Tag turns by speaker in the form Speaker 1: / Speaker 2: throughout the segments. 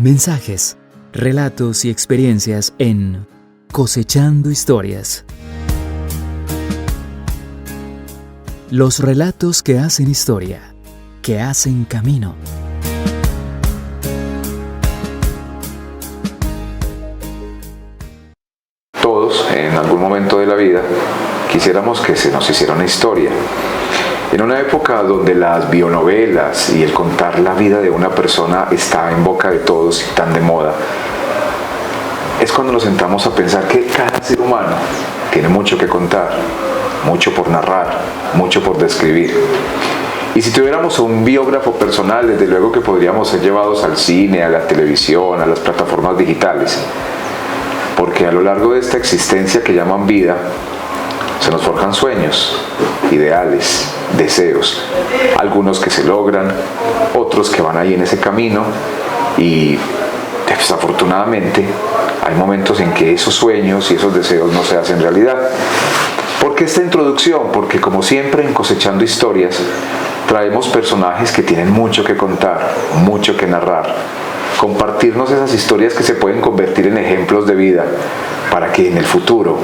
Speaker 1: Mensajes, relatos y experiencias en Cosechando Historias. Los relatos que hacen historia, que hacen camino.
Speaker 2: Todos, en algún momento de la vida, quisiéramos que se nos hiciera una historia. En una época donde las bionovelas y el contar la vida de una persona está en boca de todos y tan de moda, es cuando nos sentamos a pensar que cada ser humano tiene mucho que contar, mucho por narrar, mucho por describir. Y si tuviéramos un biógrafo personal, desde luego que podríamos ser llevados al cine, a la televisión, a las plataformas digitales. Porque a lo largo de esta existencia que llaman vida, se nos forjan sueños, ideales, deseos, algunos que se logran, otros que van ahí en ese camino y desafortunadamente hay momentos en que esos sueños y esos deseos no se hacen realidad. ¿Por qué esta introducción? Porque como siempre en Cosechando Historias traemos personajes que tienen mucho que contar, mucho que narrar, compartirnos esas historias que se pueden convertir en ejemplos de vida para que en el futuro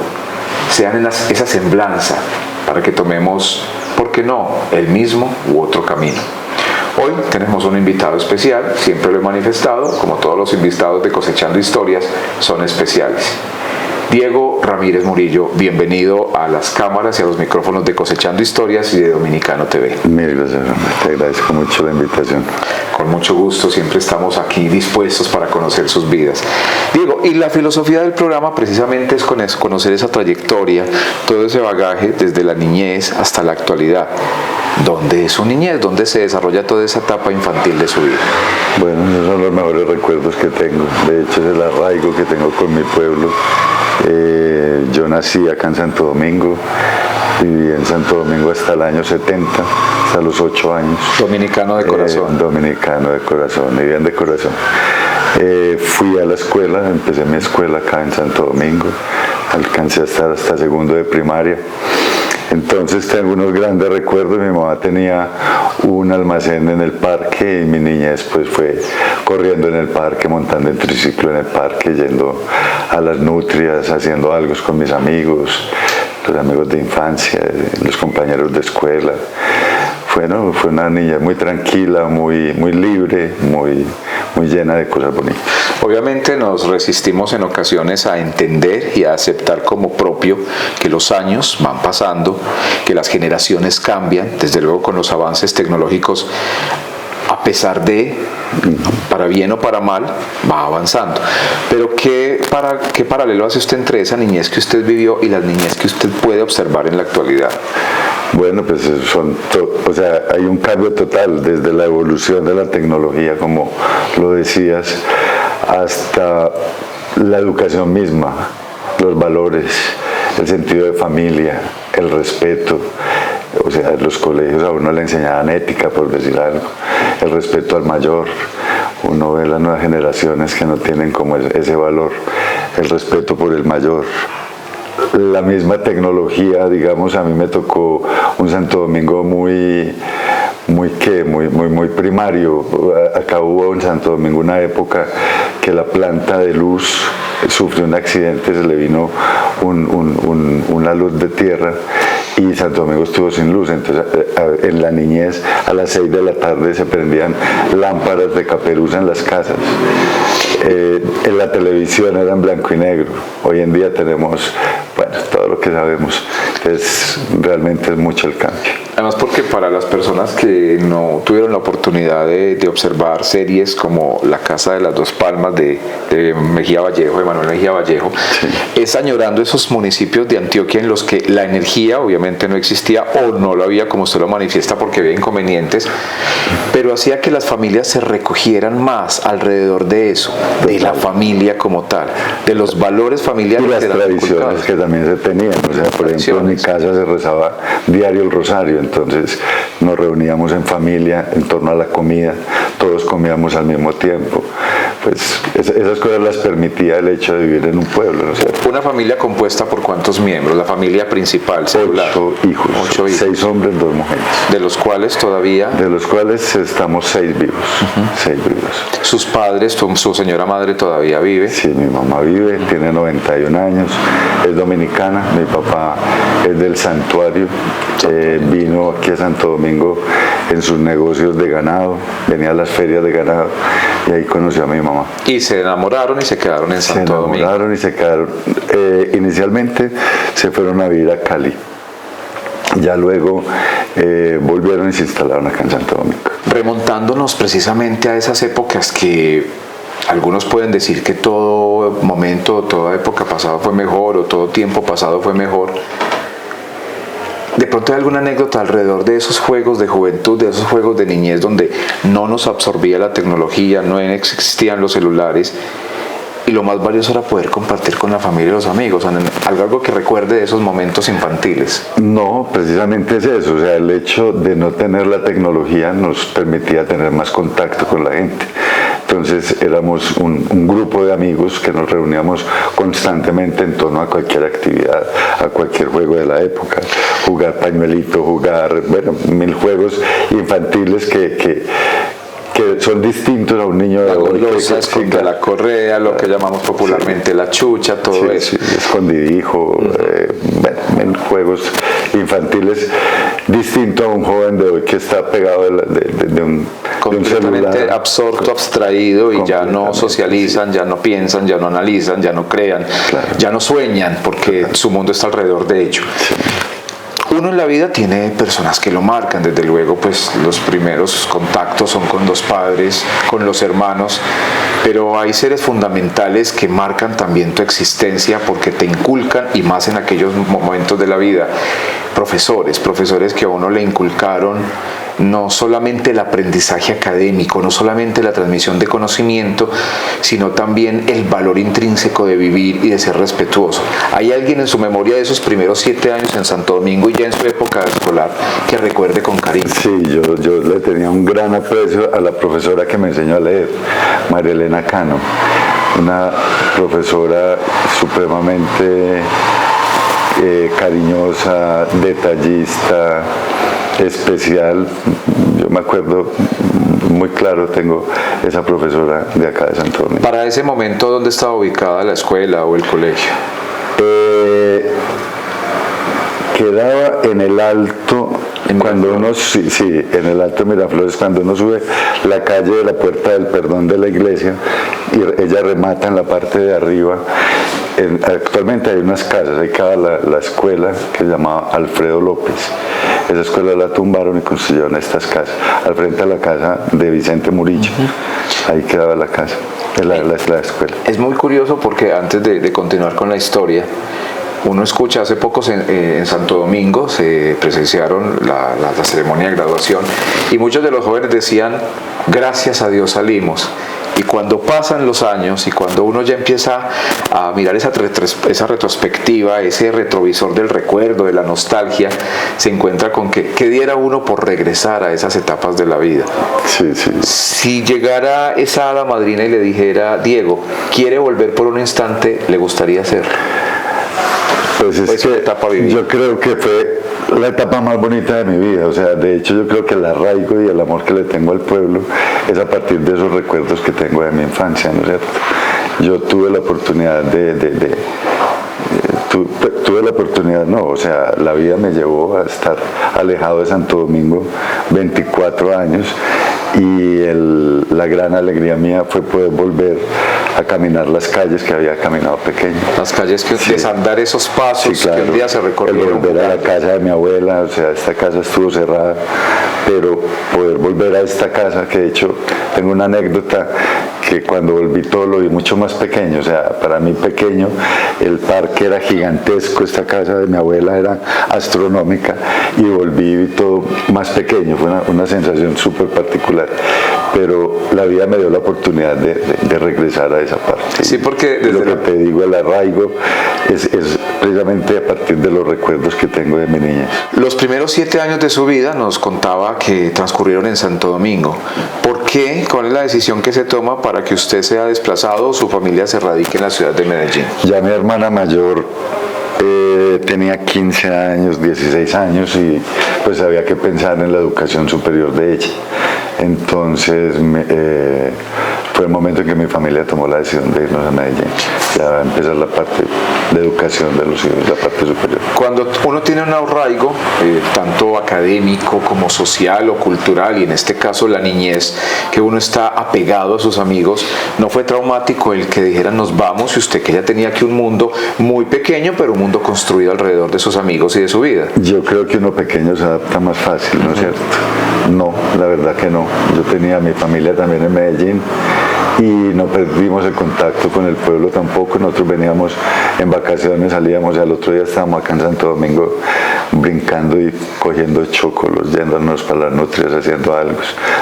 Speaker 2: sean esa semblanza, para que tomemos, ¿por qué no?, el mismo u otro camino. Hoy tenemos un invitado especial, siempre lo he manifestado, como todos los invitados de Cosechando Historias, son especiales. Diego Ramírez Murillo, bienvenido a las cámaras y a los micrófonos de Cosechando Historias y de Dominicano TV.
Speaker 3: Mil gracias, te agradezco mucho la invitación.
Speaker 2: Con mucho gusto, siempre estamos aquí dispuestos para conocer sus vidas. Diego, y la filosofía del programa precisamente es conocer esa trayectoria, todo ese bagaje desde la niñez hasta la actualidad. ¿Dónde es su niñez? ¿Dónde se desarrolla toda esa etapa infantil de su vida?
Speaker 3: Bueno, esos son los mejores recuerdos que tengo. De hecho, es el arraigo que tengo con mi pueblo. Yo nací acá en Santo Domingo, viví en Santo Domingo hasta el año 70, hasta los 8 años.
Speaker 2: Dominicano de corazón.
Speaker 3: Dominicano de corazón, y bien de corazón. Fui a la escuela, empecé mi escuela acá en Santo Domingo, alcancé a estar hasta segundo de primaria. Entonces tengo unos grandes recuerdos. Mi mamá tenía un almacén en el parque y mi niñez pues fue corriendo en el parque, montando en triciclo en el parque, yendo a las nutrias, haciendo algo con mis amigos, los amigos de infancia, los compañeros de escuela. Bueno, fue una niña muy tranquila, muy libre, muy llena de cosas bonitas.
Speaker 2: Obviamente nos resistimos en ocasiones a entender y a aceptar como propio que los años van pasando, que las generaciones cambian, desde luego con los avances tecnológicos, a pesar de, para bien o para mal, va avanzando. Pero ¿qué paralelo hace usted entre esa niñez que usted vivió y la niñez que usted puede observar en la actualidad?
Speaker 3: Bueno, pues hay un cambio total desde la evolución de la tecnología, como lo decías, hasta la educación misma, los valores, el sentido de familia, el respeto. O sea, en los colegios a uno le enseñaban ética, por decir algo, el respeto al mayor. Uno ve las nuevas generaciones que no tienen como ese valor, el respeto por el mayor. La misma tecnología, digamos, a mí me tocó un Santo Domingo muy primario. Acá hubo en Santo Domingo una época que la planta de luz sufrió un accidente, se le vino una luz de tierra y Santo Domingo estuvo sin luz. Entonces en la niñez a las 6 de la tarde se prendían lámparas de caperuza en las casas. En la televisión era en blanco y negro. Hoy en día tenemos, todo lo que sabemos. Realmente es mucho el cambio.
Speaker 2: Además porque para las personas que no tuvieron la oportunidad de observar series como La Casa de las Dos Palmas de Mejía Vallejo, de Manuel Mejía Vallejo, sí, es añorando esos municipios de Antioquia en los que la energía obviamente no existía o no lo había como usted lo manifiesta porque había inconvenientes, pero hacía que las familias se recogieran más alrededor de eso, de la familia como tal, de los valores familiares.
Speaker 3: Y las tradiciones que también se tenían. O sea, por ejemplo, en mi casa se rezaba diario el rosario, entonces nos reuníamos en familia en torno a la comida, todos comíamos al mismo tiempo. pues esas cosas las permitía el hecho de vivir en un pueblo, ¿no es cierto?
Speaker 2: Una familia compuesta por ¿cuántos miembros? La familia principal, celular.
Speaker 3: 8 hijos, 6 hombres, 2 mujeres.
Speaker 2: De los cuales todavía...
Speaker 3: De los cuales estamos 6 vivos, 6 vivos.
Speaker 2: ¿Sus padres, su señora madre todavía vive?
Speaker 3: Sí, mi mamá vive, tiene 91 años, es dominicana, mi papá es del Santuario, vino aquí a Santo Domingo en sus negocios de ganado, venía a las ferias de ganado y ahí conoció a mi mamá.
Speaker 2: Y se enamoraron y se quedaron en Santo Domingo.
Speaker 3: Se enamoraron y se quedaron. Inicialmente se fueron a vivir a Cali. Ya luego volvieron y se instalaron acá en Santo Domingo.
Speaker 2: Remontándonos precisamente a esas épocas que algunos pueden decir que todo momento, toda época pasada fue mejor o todo tiempo pasado fue mejor. ¿De pronto hay alguna anécdota alrededor de esos juegos de juventud, de esos juegos de niñez donde no nos absorbía la tecnología, no existían los celulares y lo más valioso era poder compartir con la familia y los amigos? ¿Algo que recuerde de esos momentos infantiles?
Speaker 3: No, precisamente es eso, o sea, el hecho de no tener la tecnología nos permitía tener más contacto con la gente. Entonces éramos un grupo de amigos que nos reuníamos constantemente en torno a cualquier actividad, a cualquier juego de la época, jugar pañuelito, jugar, bueno, 1000 juegos infantiles que son distintos a un niño de hoy.
Speaker 2: Contra la correa, lo que llamamos popularmente la chucha, todo eso.
Speaker 3: Sí, escondidijo, bueno, juegos infantiles distinto a un joven de hoy que está pegado de un
Speaker 2: completamente
Speaker 3: celular,
Speaker 2: absorto, abstraído, y ya no socializan, ya no piensan, ya no analizan, ya no crean, ya no sueñan, porque su mundo está alrededor de ello. Uno en la vida tiene personas que lo marcan, desde luego, pues los primeros contactos son con los padres, con los hermanos, pero hay seres fundamentales que marcan también tu existencia porque te inculcan, y más en aquellos momentos de la vida, profesores que a uno le inculcaron no solamente el aprendizaje académico, no solamente la transmisión de conocimiento, sino también el valor intrínseco de vivir y de ser respetuoso. ¿Hay alguien en su memoria de esos primeros 7 años en Santo Domingo y ya en su época escolar que recuerde con cariño?
Speaker 3: Sí, yo le tenía un gran aprecio a la profesora que me enseñó a leer, María Elena Cano, una profesora supremamente cariñosa, detallista, especial. Yo me acuerdo muy claro, tengo esa profesora de acá de Santo Domingo.
Speaker 2: Para ese momento, ¿dónde estaba ubicada la escuela o el colegio?
Speaker 3: Quedaba en el Alto, cuando uno, sí, en el Alto Miraflores, cuando uno sube la calle de la Puerta del Perdón de la iglesia, y ella remata en la parte de arriba. Actualmente hay unas casas, ahí queda la escuela que se llamaba Alfredo López. Esa escuela la tumbaron y construyeron estas casas, al frente de la casa de Vicente Murillo. Ahí quedaba la casa, la escuela.
Speaker 2: Es muy curioso porque antes de continuar con la historia, uno escucha, hace poco en Santo Domingo se presenciaron la ceremonia de graduación y muchos de los jóvenes decían, gracias a Dios salimos. Y cuando pasan los años y cuando uno ya empieza a mirar esa retrospectiva, ese retrovisor del recuerdo, de la nostalgia, se encuentra con que ¿qué diera uno por regresar a esas etapas de la vida?
Speaker 3: Sí, sí.
Speaker 2: Si llegara esa hada madrina y le dijera, Diego, ¿quiere volver por un instante? ¿Le gustaría hacerlo?
Speaker 3: Pues es que yo creo que fue la etapa más bonita de mi vida, o sea, de hecho yo creo que el arraigo y el amor que le tengo al pueblo es a partir de esos recuerdos que tengo de mi infancia, ¿no es cierto? Yo tuve la oportunidad o sea, la vida me llevó a estar alejado de Santo Domingo 24 años y la gran alegría mía fue poder volver a caminar las calles que había caminado pequeño.
Speaker 2: Las calles que desandar esos pasos,
Speaker 3: sí, claro,
Speaker 2: que un día se recorrieron.
Speaker 3: Volver a la casa de mi abuela, o sea, esta casa estuvo cerrada, pero poder volver a esta casa, que de hecho tengo una anécdota que cuando volví todo lo vi mucho más pequeño, o sea, para mí pequeño, el parque era gigantesco, esta casa de mi abuela era astronómica y volví y vi todo más pequeño, fue una sensación súper particular, pero la vida me dio la oportunidad de regresar a esa parte.
Speaker 2: Sí, porque
Speaker 3: desde lo que te digo, el arraigo es precisamente a partir de los recuerdos que tengo de mi niñez.
Speaker 2: Los primeros 7 años de su vida nos contaba que transcurrieron en Santo Domingo. ¿Por qué? ¿Cuál es la decisión que se toma para que usted sea desplazado o su familia se radique en la ciudad de Medellín?
Speaker 3: Ya mi hermana mayor tenía 15 años, 16 años y pues había que pensar en la educación superior de ella. Entonces fue el momento en que mi familia tomó la decisión de irnos a Medellín. Ya va a empezar la parte de educación de los hijos, la parte superior.
Speaker 2: Cuando uno tiene un arraigo, tanto académico como social o cultural, y en este caso la niñez, que uno está apegado a sus amigos, ¿no fue traumático el que dijeran nos vamos y usted que ya tenía aquí un mundo muy pequeño, pero un mundo construido alrededor de sus amigos y de su vida?
Speaker 3: Yo creo que uno pequeño se adapta más fácil, ¿no es cierto? No, la verdad que no. Yo tenía a mi familia también en Medellín y no perdimos el contacto con el pueblo tampoco. Nosotros veníamos en vacaciones, salíamos y al otro día estábamos acá en Santo Domingo brincando y cogiendo chocolos, yéndonos para las nutrias, haciendo algo,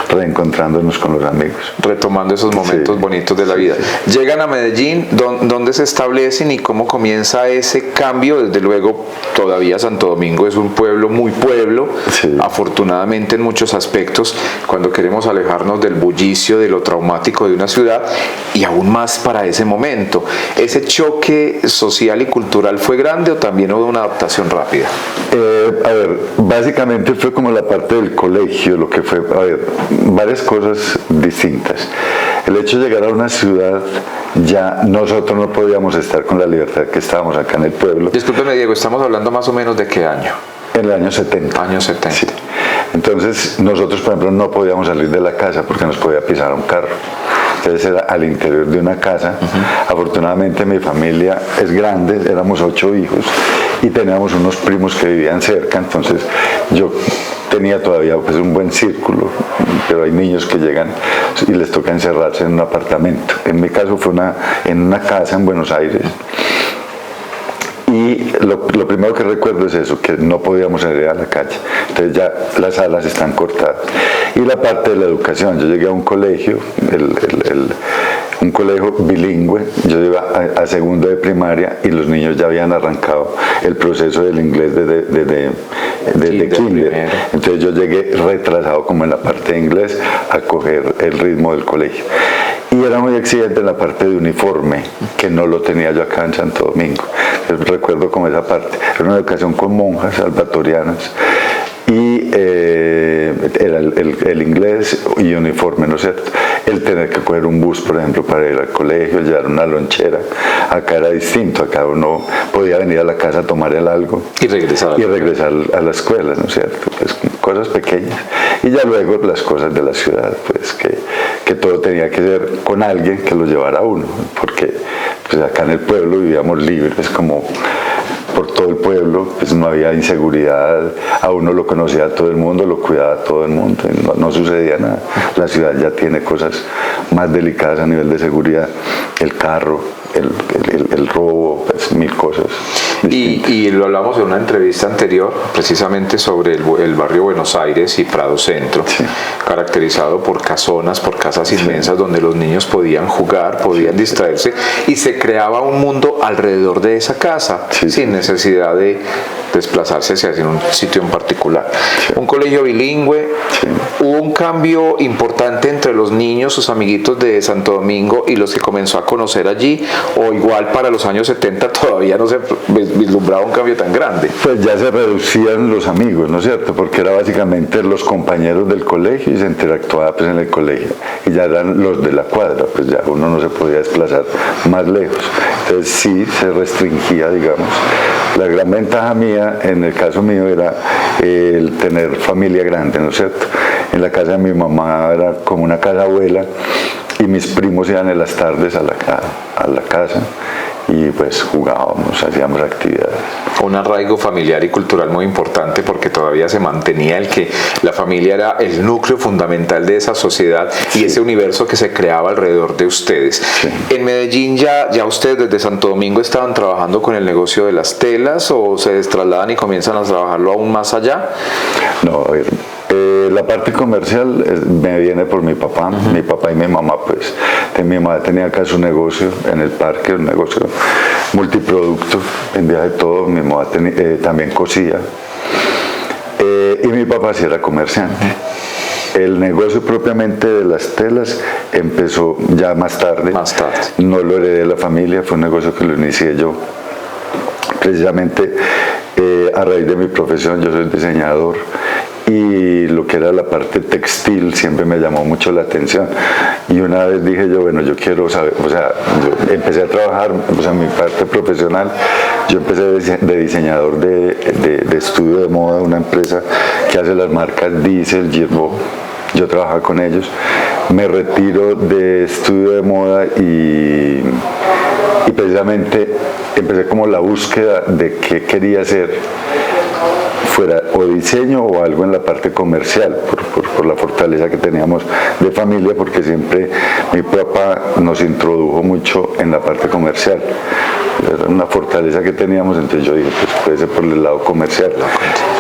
Speaker 3: reencontrándonos con los amigos.
Speaker 2: Retomando esos momentos bonitos de la vida. Llegan a Medellín, ¿dónde se establecen y cómo comienza ese cambio? Desde luego, todavía Santo Domingo es un pueblo muy pueblo, afortunadamente en muchos aspectos, cuando queremos alejarnos del bullicio, de lo traumático de una ciudad, y aún más para ese momento. ¿Ese choque social y cultural fue grande o también hubo una adaptación rápida?
Speaker 3: A ver, básicamente fue como la parte del colegio, lo que fue, a ver, varias cosas distintas. El hecho de llegar a una ciudad, ya nosotros no podíamos estar con la libertad que estábamos acá en el pueblo.
Speaker 2: Discúlpeme, Diego, estamos hablando más o menos de qué año.
Speaker 3: En el año 70.
Speaker 2: Año 70.
Speaker 3: Sí. Entonces, nosotros, por ejemplo, no podíamos salir de la casa porque nos podía pisar un carro. Entonces era al interior de una casa. Afortunadamente mi familia es grande, éramos 8 hijos y teníamos unos primos que vivían cerca, entonces yo tenía todavía pues un buen círculo, pero hay niños que llegan y les toca encerrarse en un apartamento. En mi caso fue en una casa en Buenos Aires. Y lo primero que recuerdo es eso, que no podíamos salir a la calle. Entonces ya las salas están cortadas. Y la parte de la educación, yo llegué a un colegio, un colegio bilingüe, yo iba a segundo de primaria y los niños ya habían arrancado el proceso del inglés de kinder. Entonces yo llegué retrasado como en la parte de inglés a coger el ritmo del colegio. Y era muy exigente en la parte de uniforme, que no lo tenía yo acá en Santo Domingo. Entonces, recuerdo como esa parte. Era una educación con monjas salvatorianas y era el inglés y uniforme, ¿no es cierto? El tener que coger un bus, por ejemplo, para ir al colegio, llevar una lonchera. Acá era distinto, acá uno podía venir a la casa a tomar el algo
Speaker 2: y regresar
Speaker 3: a la escuela, ¿no es cierto? Pues, cosas pequeñas. Y ya luego las cosas de la ciudad, pues que todo tenía que ser con alguien que lo llevara a uno, porque pues, acá en el pueblo vivíamos libres, como por todo el pueblo, pues no había inseguridad, a uno lo conocía todo el mundo, lo cuidaba todo el mundo, no sucedía nada. La ciudad ya tiene cosas más delicadas a nivel de seguridad, el carro, el robo, pues mil cosas.
Speaker 2: Y lo hablamos en una entrevista anterior, precisamente sobre el barrio Buenos Aires y Prado Centro, caracterizado por casonas, por casas inmensas donde los niños podían jugar, podían distraerse y se creaba un mundo alrededor de esa casa, sin necesidad de desplazarse hacia un sitio en particular. Un colegio bilingüe, hubo un cambio importante entre los niños, sus amiguitos de Santo Domingo y los que comenzó a conocer allí, o igual para los años 70 todavía no se vislumbraba un cambio tan grande.
Speaker 3: Pues ya se reducían los amigos, ¿no es cierto? Porque era básicamente los compañeros del colegio y se interactuaba pues en el colegio y ya eran los de la cuadra, pues ya uno no se podía desplazar más lejos. Entonces sí se restringía, digamos. La gran ventaja mía, en el caso mío, era el tener familia grande, ¿no es cierto? En la casa de mi mamá era como una casa abuela y mis primos iban en las tardes a la casa y pues jugábamos, hacíamos actividades.
Speaker 2: Un arraigo familiar y cultural muy importante porque todavía se mantenía el que la familia era el núcleo fundamental de esa sociedad y ese universo que se creaba alrededor de ustedes. En Medellín ya ustedes desde Santo Domingo estaban trabajando con el negocio de las telas o se trasladan y comienzan a trabajarlo aún más allá.
Speaker 3: No, a ver, la parte comercial me viene por mi papá. Mi papá y mi mamá, pues, mi mamá tenía acá su negocio en el parque, un negocio multiproducto, vendía de todo. Mi mamá también cosía y mi papá sí era comerciante. el negocio propiamente de las telas empezó ya más tarde.
Speaker 2: Más tarde.
Speaker 3: No lo heredé de la familia, fue un negocio que lo inicié yo. Precisamente a raíz de mi profesión, yo soy diseñador, y lo que era la parte textil siempre me llamó mucho la atención. Y una vez dije yo, bueno, yo quiero saber, o sea, yo empecé a trabajar, o sea, mi parte profesional, yo empecé de diseñador de estudio de moda, una empresa que hace las marcas Diesel, Girbo. Yo trabajaba con ellos, me retiro de estudio de moda y precisamente empecé como la búsqueda de qué quería hacer, fuera o diseño o algo en la parte comercial, por la fortaleza que teníamos de familia, porque siempre mi papá nos introdujo mucho en la parte comercial. Era una fortaleza que teníamos, entonces yo dije, pues puede ser por el lado comercial.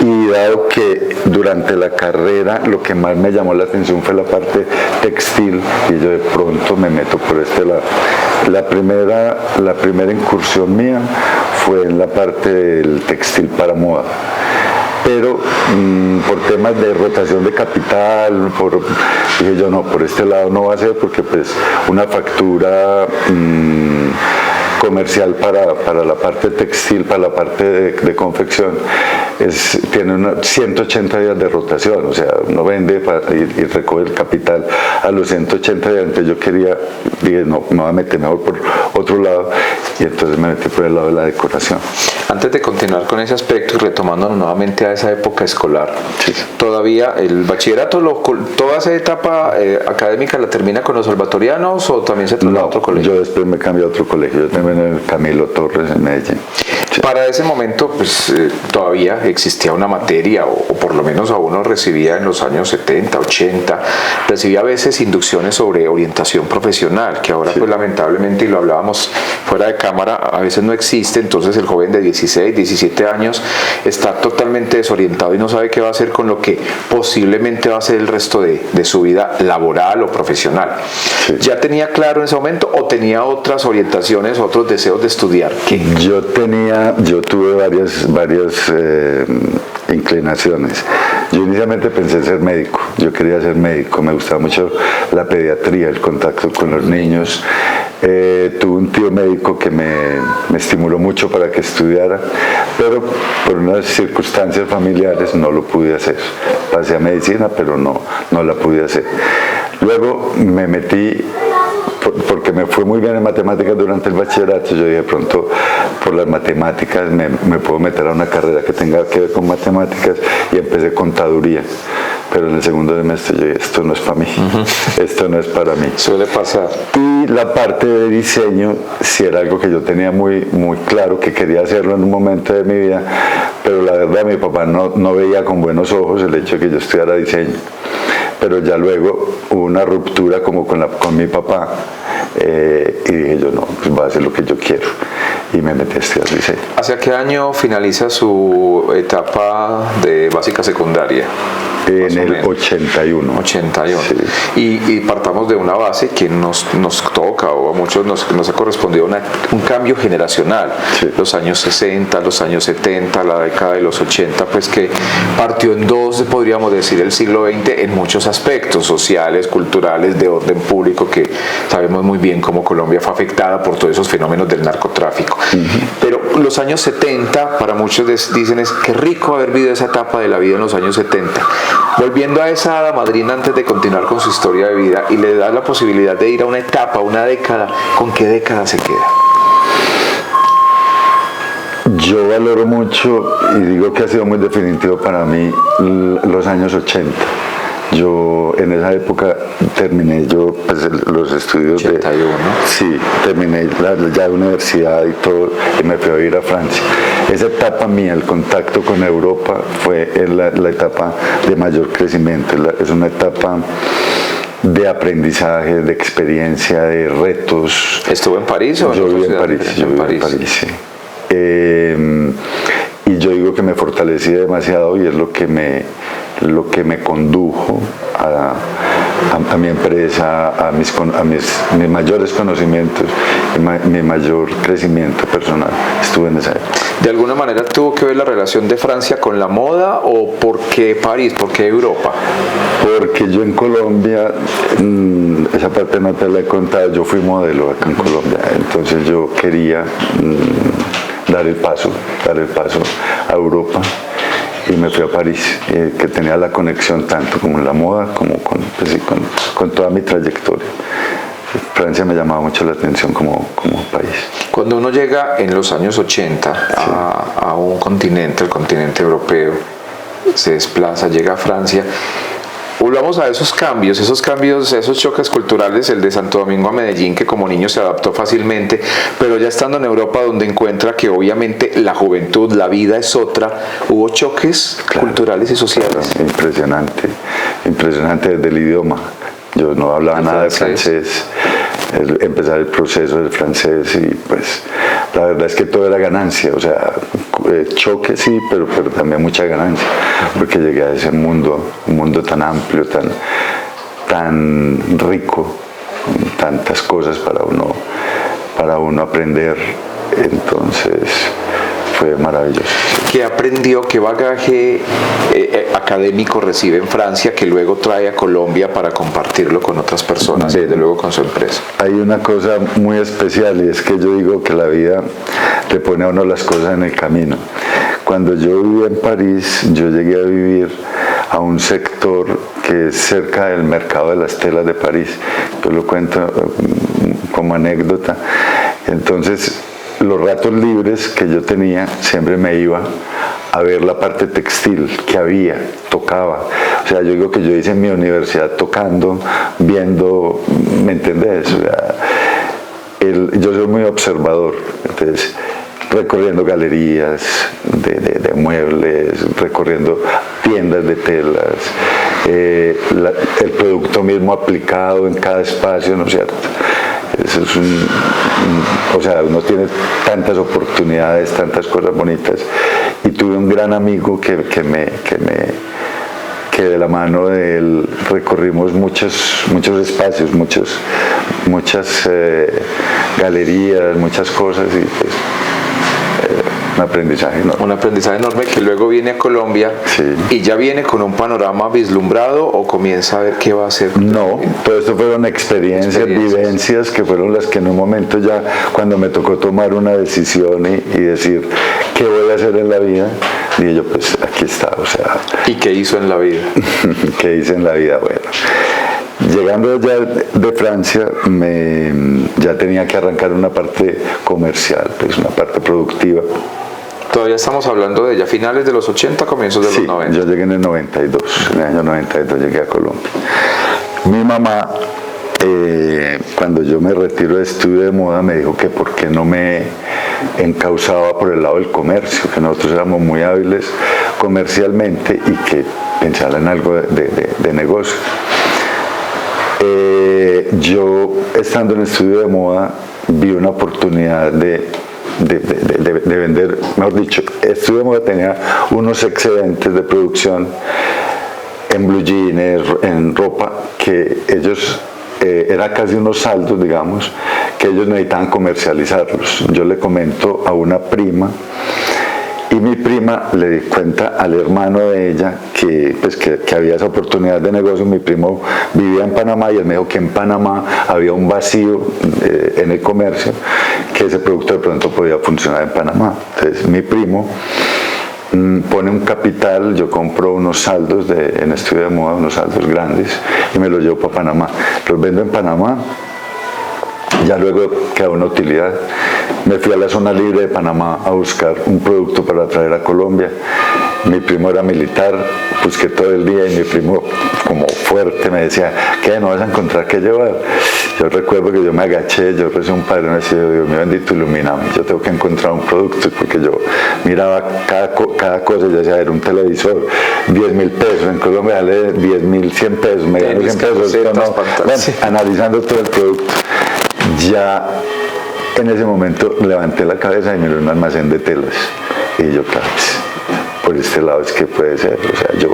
Speaker 3: Y dado que durante la carrera lo que más me llamó la atención fue la parte textil, y yo de pronto me meto por este lado. La primera incursión mía fue en la parte del textil para moda. Pero por temas de rotación de capital, dije yo no, por este lado no va a ser, porque pues una factura comercial para la parte textil, para la parte de confección, tiene 180 días de rotación, o sea, uno vende y recoge el capital a los 180 días. Entonces yo dije no, me voy a meter mejor por otro lado, y entonces me metí por el lado de la decoración.
Speaker 2: Antes de continuar con ese aspecto y retomándonos nuevamente a esa época escolar, sí, todavía el bachillerato, toda esa etapa académica la termina con los salvatorianos, o también se traslada a otro colegio?
Speaker 3: Yo después me cambié a otro colegio, yo también en el Camilo Torres en Medellín. Sí.
Speaker 2: Para ese momento, pues todavía existía una materia, o por lo menos a uno recibía en los años 70, 80, recibía a veces inducciones sobre orientación profesional, que ahora, sí, pues lamentablemente, y lo hablábamos fuera de cámara, a veces no existe. Entonces el joven de 16, 17 años está totalmente desorientado y no sabe qué va a hacer con lo que posiblemente va a ser el resto de su vida laboral o profesional. Sí. ¿Ya tenía claro en ese momento, o tenía otras orientaciones, otros deseos de estudiar? ¿Qué?
Speaker 3: Yo tuve varias inclinaciones. Yo inicialmente pensé en ser médico, yo quería ser médico, me gustaba mucho la pediatría, el contacto con los niños. Tuve un tío médico que me estimuló mucho para que estudiara, pero por unas circunstancias familiares no lo pude hacer. Pasé a medicina, pero no la pude hacer. Luego me metí, porque me fue muy bien en matemáticas durante el bachillerato. Yo dije, de pronto por las matemáticas me puedo meter a una carrera que tenga que ver con matemáticas, y empecé contaduría. Pero en el segundo semestre yo dije, esto no es para mí, esto no es para mí.
Speaker 2: Suele pasar.
Speaker 3: Y la parte de diseño sí era algo que yo tenía muy claro que quería hacerlo en un momento de mi vida, pero la verdad mi papá no veía con buenos ojos el hecho de que yo estudiara diseño. Pero ya luego hubo una ruptura como con mi papá, y dije yo, no, pues voy a hacer lo que yo quiero, y me metí a estudiar diseño.
Speaker 2: ¿Hacia qué año finaliza su etapa de básica secundaria?
Speaker 3: En el 81.
Speaker 2: 81.
Speaker 3: Sí.
Speaker 2: Y partamos de una base que nos toca, o a muchos nos ha correspondido un cambio generacional. Sí. Los años 60, los años 70, la década de los 80, pues que partió en dos, podríamos decir, el siglo XX en muchos aspectos sociales, culturales, de orden público, que sabemos muy bien cómo Colombia fue afectada por todos esos fenómenos del narcotráfico. Pero los años 70, para muchos dicen, es que rico haber vivido esa etapa de la vida en los años 70. Volviendo a esa hada madrina, antes de continuar con su historia de vida, y le da la posibilidad de ir a una etapa, una década, ¿con qué década se queda?
Speaker 3: Yo valoro mucho, y digo que ha sido muy definitivo para mí, los años 80. Yo en esa época terminé los estudios
Speaker 2: 81.
Speaker 3: Sí, terminé ya de universidad y todo, y me fui a vivir a Francia. Esa etapa mía, el contacto con Europa, fue la etapa de mayor crecimiento. Es una etapa de aprendizaje, de experiencia, de retos.
Speaker 2: ¿Estuvo en París o en
Speaker 3: Yo viví en París, sí. Y yo digo que me fortalecí demasiado, y es lo que me condujo a mi empresa, a mis mayores conocimientos, mi mayor crecimiento personal. Estuve en esa época.
Speaker 2: ¿De alguna manera tuvo que ver la relación de Francia con la moda, o por qué París, por qué Europa?
Speaker 3: Porque yo en Colombia, esa parte no te la he contado, yo fui modelo acá en Colombia, entonces yo quería dar el paso a Europa y me fui a París, que tenía la conexión tanto como en la moda como con toda mi trayectoria. Francia me llamaba mucho la atención como país.
Speaker 2: Cuando uno llega en los años 80 a un continente, el continente europeo, se desplaza, llega a Francia, volvamos a esos cambios, esos choques culturales, el de Santo Domingo a Medellín, que como niño se adaptó fácilmente, pero ya estando en Europa, donde encuentra que obviamente la juventud, la vida es otra, hubo choques culturales y sociales.
Speaker 3: Claro, impresionante desde el idioma. Yo no hablaba nada de francés, empezar el proceso del francés y pues la verdad es que todo era ganancia, o sea, choque sí, pero también mucha ganancia, porque llegué a ese mundo, un mundo tan amplio, tan rico, tantas cosas para uno aprender, entonces fue maravilloso.
Speaker 2: ¿Qué aprendió, qué bagaje académico recibe en Francia que luego trae a Colombia para compartirlo con otras personas y desde luego con su empresa?
Speaker 3: Hay una cosa muy especial y es que yo digo que la vida le pone a uno las cosas en el camino. Cuando yo vivía en París, yo llegué a vivir a un sector que es cerca del mercado de las telas de París. Yo lo cuento como anécdota. Entonces, los ratos libres que yo tenía, siempre me iba a ver la parte textil que había, tocaba. O sea, yo digo que yo hice en mi universidad tocando, viendo, ¿me entendés? O sea, yo soy muy observador, entonces recorriendo galerías de muebles, recorriendo tiendas de telas, el producto mismo aplicado en cada espacio, ¿no es cierto? Eso es o sea, uno tiene tantas oportunidades, tantas cosas bonitas, y tuve un gran amigo que de la mano de él recorrimos muchos espacios, muchas galerías, muchas cosas, y pues un aprendizaje enorme.
Speaker 2: Un aprendizaje enorme que luego viene a Colombia.
Speaker 3: Sí.
Speaker 2: Y ya viene con un panorama vislumbrado o comienza a ver qué va a hacer.
Speaker 3: No, todo esto fueron experiencias, vivencias que fueron las que en un momento ya, cuando me tocó tomar una decisión y decir qué voy a hacer en la vida, dije yo, pues aquí está, o sea.
Speaker 2: ¿Y qué hizo en la vida?
Speaker 3: ¿Qué hice en la vida? Bueno, llegando ya de Francia, ya tenía que arrancar una parte comercial, pues una parte productiva.
Speaker 2: Todavía estamos hablando de ya finales de los 80, comienzos de los 90.
Speaker 3: Yo llegué en el 92, en el año 92 llegué a Colombia. Mi mamá, cuando yo me retiro de estudio de moda, me dijo que por qué no me encauzaba por el lado del comercio, que nosotros éramos muy hábiles comercialmente y que pensara en algo de negocio. Yo, estando en el estudio de moda, vi una oportunidad de vender, mejor dicho, el estudio de moda tenía unos excedentes de producción en blue jeans, en ropa, que ellos, era casi unos saldos, digamos, que ellos necesitaban comercializarlos. Yo le comento a una prima, y mi prima le di cuenta al hermano de ella que había esa oportunidad de negocio. Mi primo vivía en Panamá y él me dijo que en Panamá había un vacío en el comercio, que ese producto de pronto podía funcionar en Panamá. Entonces mi primo pone un capital, yo compro unos saldos en estudio de moda, unos saldos grandes, y me los llevo para Panamá. Los vendo en Panamá. Ya luego queda una utilidad. Me fui a la zona libre de Panamá a buscar un producto para traer a Colombia. Mi primo era militar, busqué todo el día y mi primo, como fuerte, me decía, ¿qué? ¿No vas a encontrar qué llevar? Yo recuerdo que yo me agaché, yo recibí un padre y me decía, Dios mío bendito, ilumíname, yo tengo que encontrar un producto, porque yo miraba cada cosa y yo decía, era un televisor, 10.000 pesos, en Colombia vale 10.100 pesos, me gané 100 pesos, bueno, analizando todo el producto. Ya en ese momento levanté la cabeza y miré un almacén de telas y yo, claro, por este lado es que puede ser, o sea, yo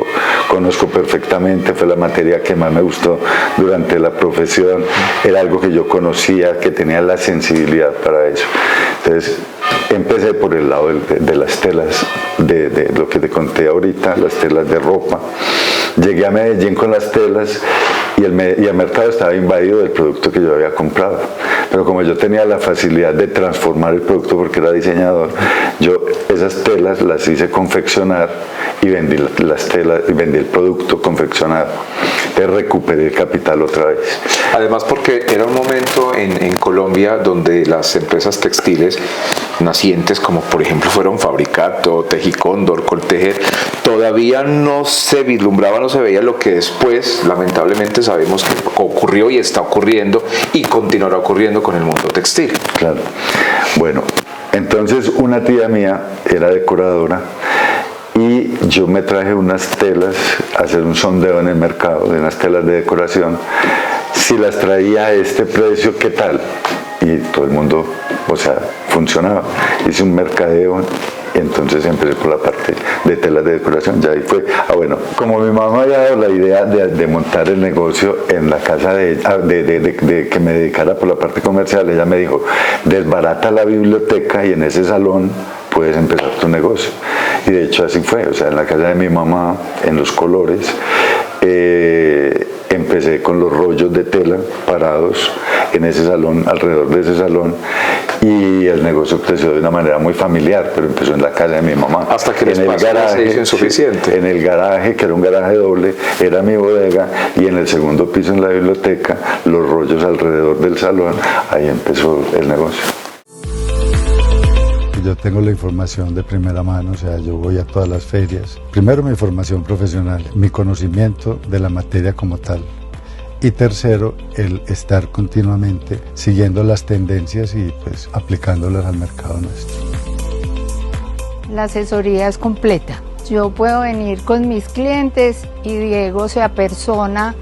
Speaker 3: conozco perfectamente, fue la materia que más me gustó durante la profesión, era algo que yo conocía, que tenía la sensibilidad para eso. Entonces empecé por el lado de las telas, de lo que te conté ahorita, las telas de ropa. Llegué a Medellín con las telas y el mercado estaba invadido del producto que yo había comprado. Pero como yo tenía la facilidad de transformar el producto porque era diseñador, yo esas telas las hice confeccionar y vendí las telas y vendí el producto confeccionado. Entonces recuperé el capital otra vez.
Speaker 2: Además porque era un momento en Colombia donde las empresas textiles nacientes, como por ejemplo fueron Fabricato, Tejicóndor, Coltejer, todavía no se vislumbraba, no se veía lo que después lamentablemente sabemos que ocurrió y está ocurriendo y continuará ocurriendo con el mundo textil.
Speaker 3: Claro. Bueno, entonces una tía mía era decoradora y yo me traje unas telas a hacer un sondeo en el mercado de unas telas de decoración. Si las traía a este precio, ¿qué tal? Y todo el mundo, o sea, funcionaba. Hice un mercadeo y entonces empecé por la parte de telas de decoración. Ya ahí fue, bueno, como mi mamá había dado la idea de montar el negocio en la casa de que me dedicara por la parte comercial, ella me dijo, desbarata la biblioteca y en ese salón puedes empezar tu negocio. Y de hecho así fue, o sea, en la casa de mi mamá, en los colores, empecé con los rollos de tela parados en ese salón, alrededor de ese salón, y el negocio creció de una manera muy familiar, pero empezó en la casa de mi mamá.
Speaker 2: Hasta que el espacio se hizo insuficiente.
Speaker 3: En el garaje, que era un garaje doble, era mi bodega, y en el segundo piso en la biblioteca, los rollos alrededor del salón, ahí empezó el negocio.
Speaker 4: Yo tengo la información de primera mano, o sea, yo voy a todas las ferias. Primero, mi formación profesional, mi conocimiento de la materia como tal. Y tercero, el estar continuamente siguiendo las tendencias y pues aplicándolas al mercado nuestro.
Speaker 5: La asesoría es completa. Yo puedo venir con mis clientes y Diego se apersona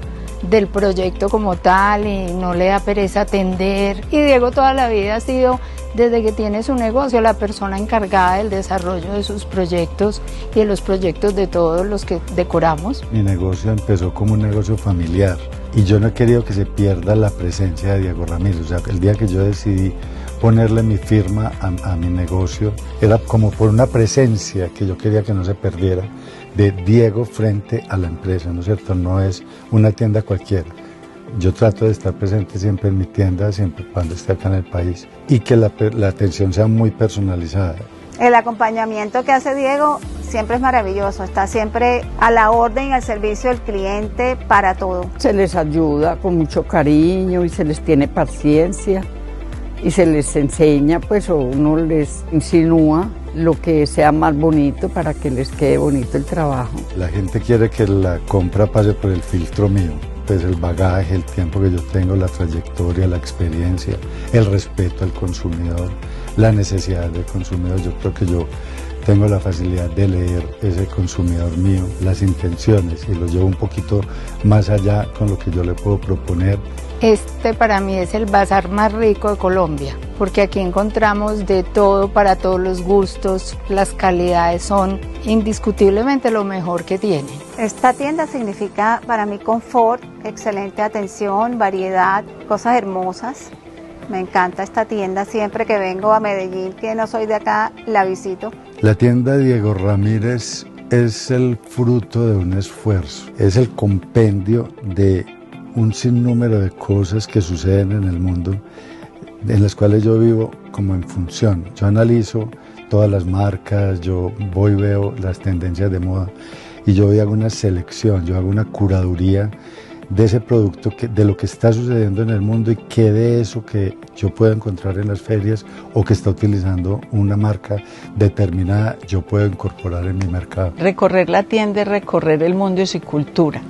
Speaker 5: del proyecto como tal y no le da pereza atender. Y Diego toda la vida ha sido, desde que tiene su negocio, la persona encargada del desarrollo de sus proyectos y de los proyectos de todos los que decoramos.
Speaker 4: Mi negocio empezó como un negocio familiar y yo no he querido que se pierda la presencia de Diego Ramírez. O sea, el día que yo decidí ponerle mi firma a mi negocio, era como por una presencia que yo quería que no se perdiera de Diego frente a la empresa, ¿no es cierto? No es una tienda cualquiera. Yo trato de estar presente siempre en mi tienda, siempre cuando esté acá en el país, y que la atención sea muy personalizada.
Speaker 6: El acompañamiento que hace Diego siempre es maravilloso, está siempre a la orden y al servicio del cliente para todo.
Speaker 7: Se les ayuda con mucho cariño y se les tiene paciencia y se les enseña, pues, o uno les insinúa lo que sea más bonito para que les quede bonito el trabajo.
Speaker 4: La gente quiere que la compra pase por el filtro mío. Pues el bagaje, el tiempo que yo tengo, la trayectoria, la experiencia, el respeto al consumidor, la necesidad del consumidor. Yo creo que yo tengo la facilidad de leer ese consumidor mío, las intenciones, y lo llevo un poquito más allá con lo que yo le puedo proponer.
Speaker 5: Este para mí es el bazar más rico de Colombia, porque aquí encontramos de todo para todos los gustos, las calidades son indiscutiblemente lo mejor que tiene.
Speaker 6: Esta tienda significa para mí confort, excelente atención, variedad, cosas hermosas. Me encanta esta tienda, siempre que vengo a Medellín, que no soy de acá, la visito.
Speaker 4: La tienda Diego Ramírez es el fruto de un esfuerzo, es el compendio de un sinnúmero de cosas que suceden en el mundo, en las cuales yo vivo como en función. Yo analizo todas las marcas, yo voy y veo las tendencias de moda y yo hago una selección, yo hago una curaduría de ese producto, de lo que está sucediendo en el mundo y qué de eso que yo puedo encontrar en las ferias o que está utilizando una marca determinada yo puedo incorporar en mi mercado.
Speaker 7: Recorrer la tienda es recorrer el mundo y su cultura.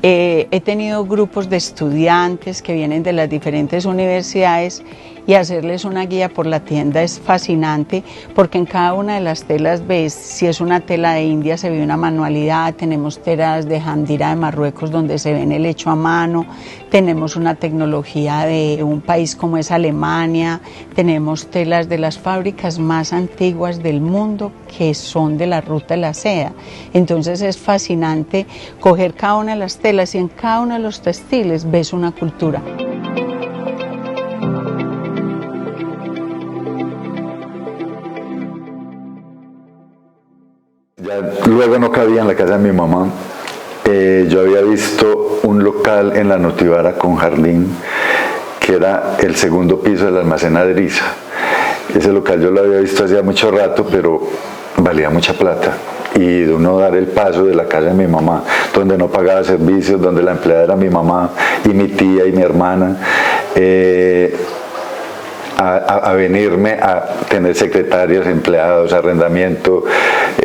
Speaker 7: He tenido grupos de estudiantes que vienen de las diferentes universidades y hacerles una guía por la tienda es fascinante porque en cada una de las telas ves, si es una tela de India se ve una manualidad, tenemos telas de Jandira de Marruecos donde se ven el hecho a mano, tenemos una tecnología de un país como es Alemania, tenemos telas de las fábricas más antiguas del mundo que son de la ruta de la seda. Entonces es fascinante coger cada una de las telas y en cada uno de los textiles ves una cultura.
Speaker 3: Ya luego no cabía en la casa de mi mamá. yo había visto un local en la Notivara con jardín, que era el segundo piso del almacén Adriza. Ese local yo lo había visto hacía mucho rato, pero valía mucha plata. Y de uno dar el paso de la casa de mi mamá, donde no pagaba servicios, donde la empleada era mi mamá y mi tía y mi hermana, a venirme a tener secretarias, empleados, arrendamiento,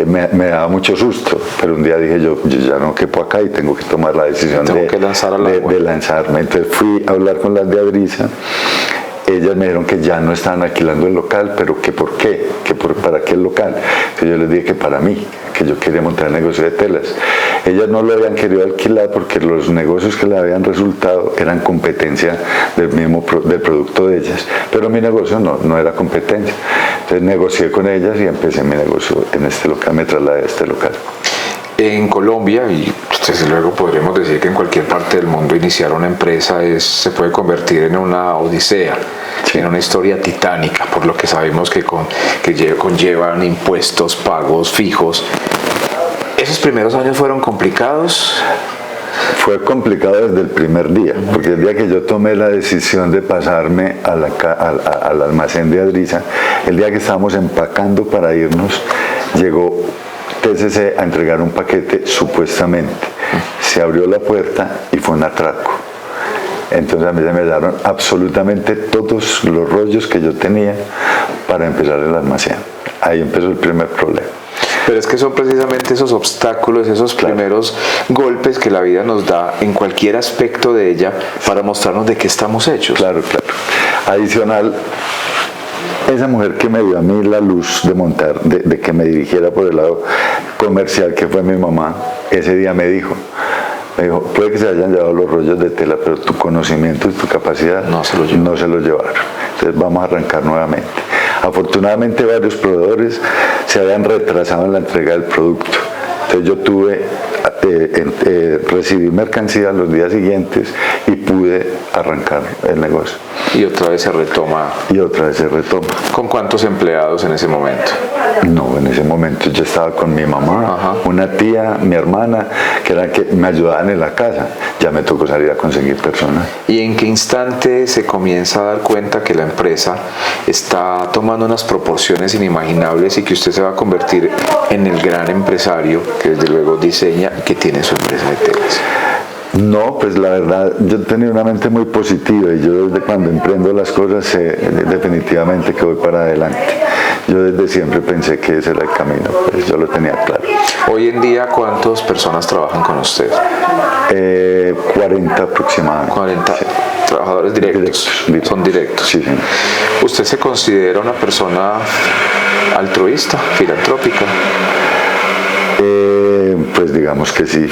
Speaker 3: me daba mucho susto, pero un día dije yo ya no quepo acá y tengo que tomar la decisión de lanzarme. Entonces fui a hablar con las de Adriza. Ellas me dijeron que ya no estaban alquilando el local, pero que por qué, para qué el local. Entonces yo les dije que para mí, que yo quería montar el negocio de telas. Ellas no lo habían querido alquilar porque los negocios que le habían resultado eran competencia del producto de ellas, pero mi negocio no era competencia. Entonces negocié con ellas y empecé mi negocio en este local, me trasladé a este local.
Speaker 2: En Colombia, y desde luego podremos decir que en cualquier parte del mundo iniciar una empresa se puede convertir en una odisea, sí, en una historia titánica, por lo que sabemos que conllevan impuestos, pagos fijos. ¿Esos primeros años fueron complicados?
Speaker 3: Fue complicado desde el primer día, porque el día que yo tomé la decisión de pasarme al almacén de Adriza, el día que estábamos empacando para irnos, llegó TCC a entregar un paquete supuestamente. Se abrió la puerta y fue un atraco. Entonces a mí se me dieron absolutamente todos los rollos que yo tenía para empezar el almacén. Ahí empezó el primer problema.
Speaker 2: Pero es que son precisamente esos obstáculos, esos primeros golpes que la vida nos da en cualquier aspecto de ella para mostrarnos de qué estamos hechos.
Speaker 3: Claro. Adicional, esa mujer que me dio a mí la luz de montar, de que me dirigiera por el lado comercial, que fue mi mamá, ese día me dijo, puede que se hayan llevado los rollos de tela, pero tu conocimiento y tu capacidad no se los llevaron. Entonces vamos a arrancar nuevamente. Afortunadamente varios proveedores se habían retrasado en la entrega del producto. Entonces yo recibí mercancía los días siguientes y pude arrancar el negocio.
Speaker 2: Y otra vez se retoma.
Speaker 3: ¿Con
Speaker 2: cuántos empleados en ese momento?
Speaker 3: No, en ese momento yo estaba con mi mamá, una tía, mi hermana, que eran que me ayudaban en la casa. Ya me tocó salir a conseguir personas.
Speaker 2: ¿Y en qué instante se comienza a dar cuenta que la empresa está tomando unas proporciones inimaginables y que usted se va a convertir en el gran empresario que desde luego diseña y que tiene su empresa de telas?
Speaker 3: No, pues la verdad, yo tenía una mente muy positiva y yo desde cuando emprendo las cosas sé definitivamente que voy para adelante. Yo desde siempre pensé que ese era el camino, pues yo lo tenía claro.
Speaker 2: Hoy en día, ¿cuántas personas trabajan con usted?
Speaker 3: 40 aproximadamente.
Speaker 2: 40 sí. Trabajadores directos. Son directos.
Speaker 3: Sí.
Speaker 2: ¿Usted se considera una persona altruista, filantrópica?
Speaker 3: Pues digamos que sí.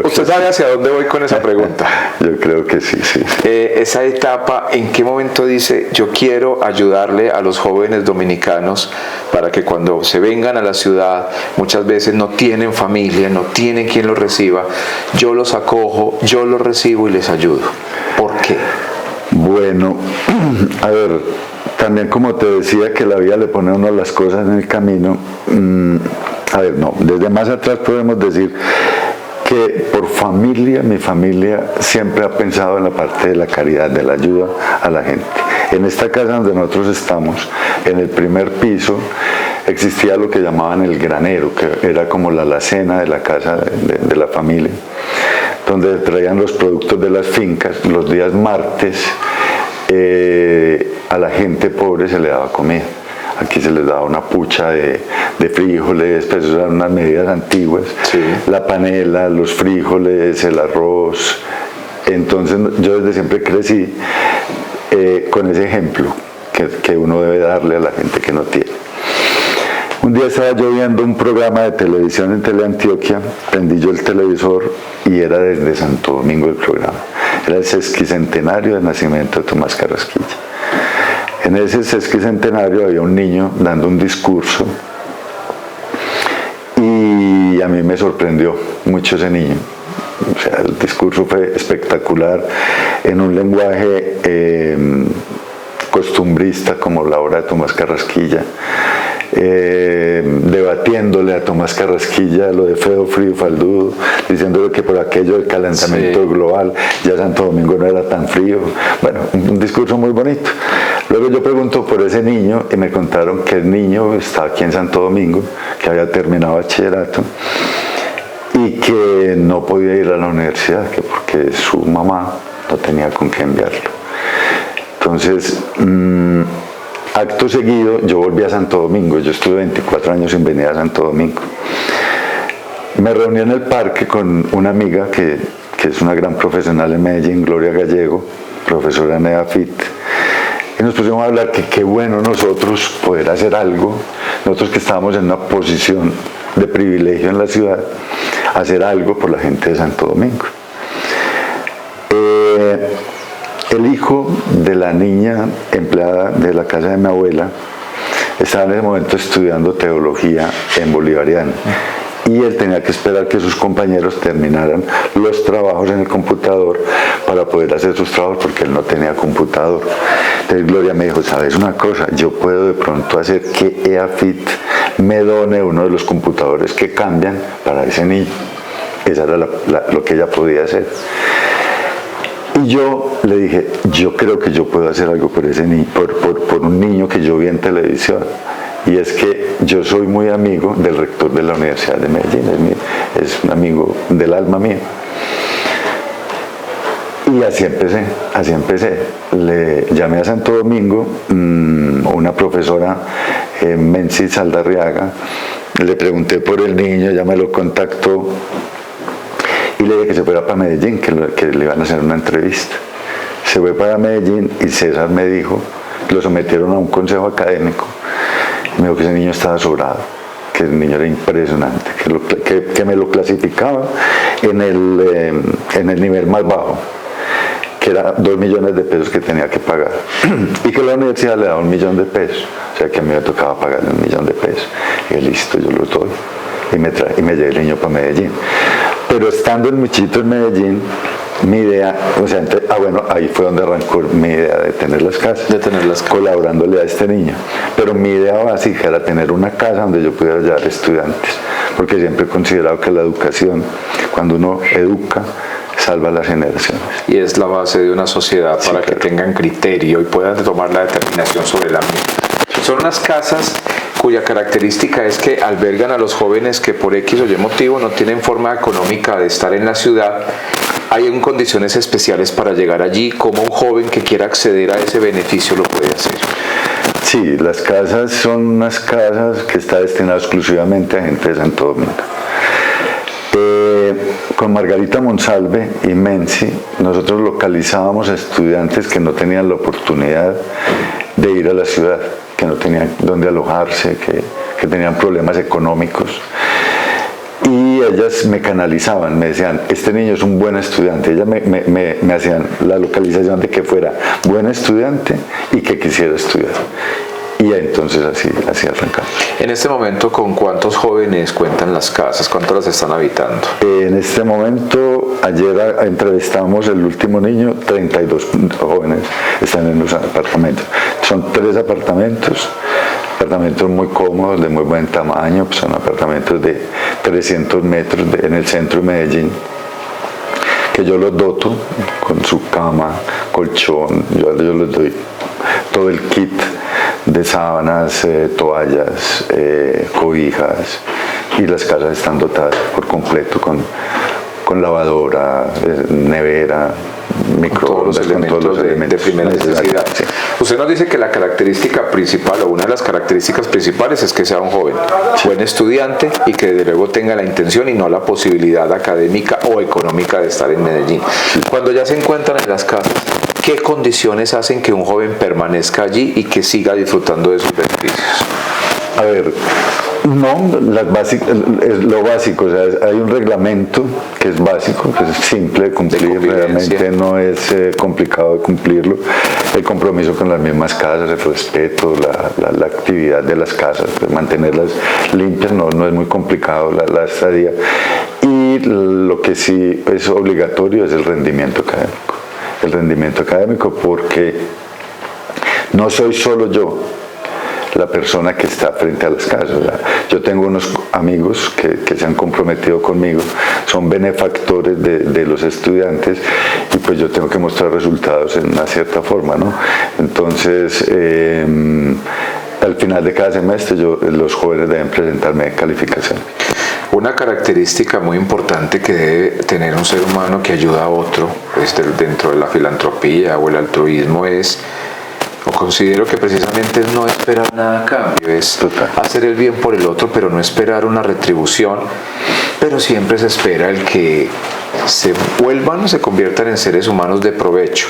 Speaker 2: ¿Usted sabe hacia dónde voy con esa pregunta?
Speaker 3: Yo creo que sí.
Speaker 2: Esa etapa, ¿en qué momento dice yo quiero ayudarle a los jóvenes dominicanos para que cuando se vengan a la ciudad, muchas veces no tienen familia, no tienen quien los reciba, yo los acojo, yo los recibo y les ayudo? ¿Por qué?
Speaker 3: Bueno, a ver, también como te decía que la vida le pone a uno las cosas en el camino, desde más atrás podemos decir que por familia, mi familia siempre ha pensado en la parte de la caridad, de la ayuda a la gente. En esta casa donde nosotros estamos, en el primer piso, existía lo que llamaban el granero, que era como la alacena de la casa de la familia, donde traían los productos de las fincas. Los días martes a la gente pobre se le daba comida. Aquí se les daba una pucha de frijoles, pues eran unas medidas antiguas, sí. La panela, los frijoles, el arroz. Entonces yo desde siempre crecí con ese ejemplo que uno debe darle a la gente que no tiene. Un día estaba yo viendo un programa de televisión en Teleantioquia, prendí yo el televisor y era desde Santo Domingo el programa. Era el sesquicentenario del nacimiento de Tomás Carrasquilla. En ese sesquicentenario había un niño dando un discurso y a mí me sorprendió mucho ese niño. O sea, el discurso fue espectacular en un lenguaje costumbrista como la obra de Tomás Carrasquilla. debatiéndole a Tomás Carrasquilla lo de feo, frío, faldudo, diciéndole que por aquello del calentamiento global ya Santo Domingo no era tan frío. Bueno, un discurso muy bonito. Luego yo pregunto por ese niño y me contaron que el niño estaba aquí en Santo Domingo, que había terminado bachillerato y que no podía ir a la universidad, que porque su mamá no tenía con qué enviarlo. Entonces, acto seguido, yo volví a Santo Domingo. Yo estuve 24 años sin venir a Santo Domingo. Me reuní en el parque con una amiga que es una gran profesional en Medellín, Gloria Gallego, profesora en EAFIT, y nos pusimos a hablar que qué bueno nosotros poder hacer algo, nosotros que estábamos en una posición de privilegio en la ciudad, hacer algo por la gente de Santo Domingo. El hijo de la niña empleada de la casa de mi abuela estaba en ese momento estudiando teología en Bolivariano y él tenía que esperar que sus compañeros terminaran los trabajos en el computador para poder hacer sus trabajos porque él no tenía computador. Entonces Gloria me dijo, ¿sabes una cosa? Yo puedo de pronto hacer que EAFIT me done uno de los computadores que cambian para ese niño. Esa era lo que ella podía hacer. Y yo le dije, yo creo que yo puedo hacer algo por ese niño, por un niño que yo vi en televisión. Y es que yo soy muy amigo del rector de la Universidad de Medellín, es un amigo del alma mía. Y así empecé. Le llamé a Santo Domingo, una profesora, Menzi Saldarriaga, le pregunté por el niño, ella me lo contactó. Y le dije que se fuera para Medellín, que le iban a hacer una entrevista. Se fue para Medellín y César me dijo, lo sometieron a un consejo académico, y me dijo que ese niño estaba sobrado, que el niño era impresionante, que me lo clasificaba en el nivel más bajo, que era 2 millones de pesos que tenía que pagar, y que la universidad le daba 1 millón de pesos, o sea que a mí me tocaba pagarle 1 millón de pesos. Y listo, yo lo doy. Y me llevé el niño para Medellín. Pero estando el muchito en Medellín, mi idea, o sea, ahí fue donde arrancó mi idea de tener las casas, colaborándole a este niño. Pero mi idea básica era tener una casa donde yo pudiera llevar estudiantes, porque siempre he considerado que la educación, cuando uno educa, salva las generaciones.
Speaker 2: Y es la base de una sociedad para que tengan criterio y puedan tomar la determinación sobre la misma. Son unas casas cuya característica es que albergan a los jóvenes que por X o Y motivo no tienen forma económica de estar en la ciudad. Hay condiciones especiales para llegar allí, como un joven que quiera acceder a ese beneficio lo puede hacer.
Speaker 3: Sí, las casas son unas casas que están destinadas exclusivamente a gente de Santo Domingo. Con Margarita Monsalve y Menzi, nosotros localizábamos a estudiantes que no tenían la oportunidad de ir a la ciudad, que no tenían dónde alojarse, que tenían problemas económicos. Y ellas me canalizaban, me decían, este niño es un buen estudiante. Ellas me hacían la localización de que fuera buen estudiante y que quisiera estudiar. Y entonces así arrancamos.
Speaker 2: En este momento, ¿con cuántos jóvenes cuentan las casas? ¿Cuántos las están habitando?
Speaker 3: En este momento, ayer entrevistamos el último niño, 32 jóvenes están en los apartamentos. Son 3 apartamentos muy cómodos, de muy buen tamaño, son apartamentos de 300 metros en el centro de Medellín, que yo los doto con su cama, colchón, yo les doy todo el kit de sábanas, toallas, cobijas, y las casas están dotadas por completo con lavadora, nevera, microondas, con todos los elementos
Speaker 2: de primera necesidad. Sí. Usted nos dice que la característica principal, o una de las características principales, es que sea un joven, buen estudiante, y que desde luego tenga la intención y no la posibilidad académica o económica de estar en Medellín. Cuando ya se encuentran en las casas, ¿qué condiciones hacen que un joven permanezca allí y que siga disfrutando de sus beneficios?
Speaker 3: A ver, es lo básico, o sea, hay un reglamento que es básico, que es simple de cumplir, realmente no es complicado de cumplirlo. El compromiso con las mismas casas, el respeto, la actividad de las casas, mantenerlas limpias, no es muy complicado la estadía. Y lo que sí es obligatorio es el rendimiento académico. El rendimiento académico, porque no soy solo yo. la persona que está frente a las casas. O sea, yo tengo unos amigos que se han comprometido conmigo, son benefactores de los estudiantes, y pues yo tengo que mostrar resultados en una cierta forma, ¿no? Entonces, al final de cada semestre los jóvenes deben presentarme calificaciones.
Speaker 2: Una característica muy importante que debe tener un ser humano que ayuda a otro, dentro de la filantropía o el altruismo, considero que precisamente es no esperar nada a cambio, es hacer el bien por el otro, pero no esperar una retribución, pero siempre se espera el que se vuelvan o se conviertan en seres humanos de provecho.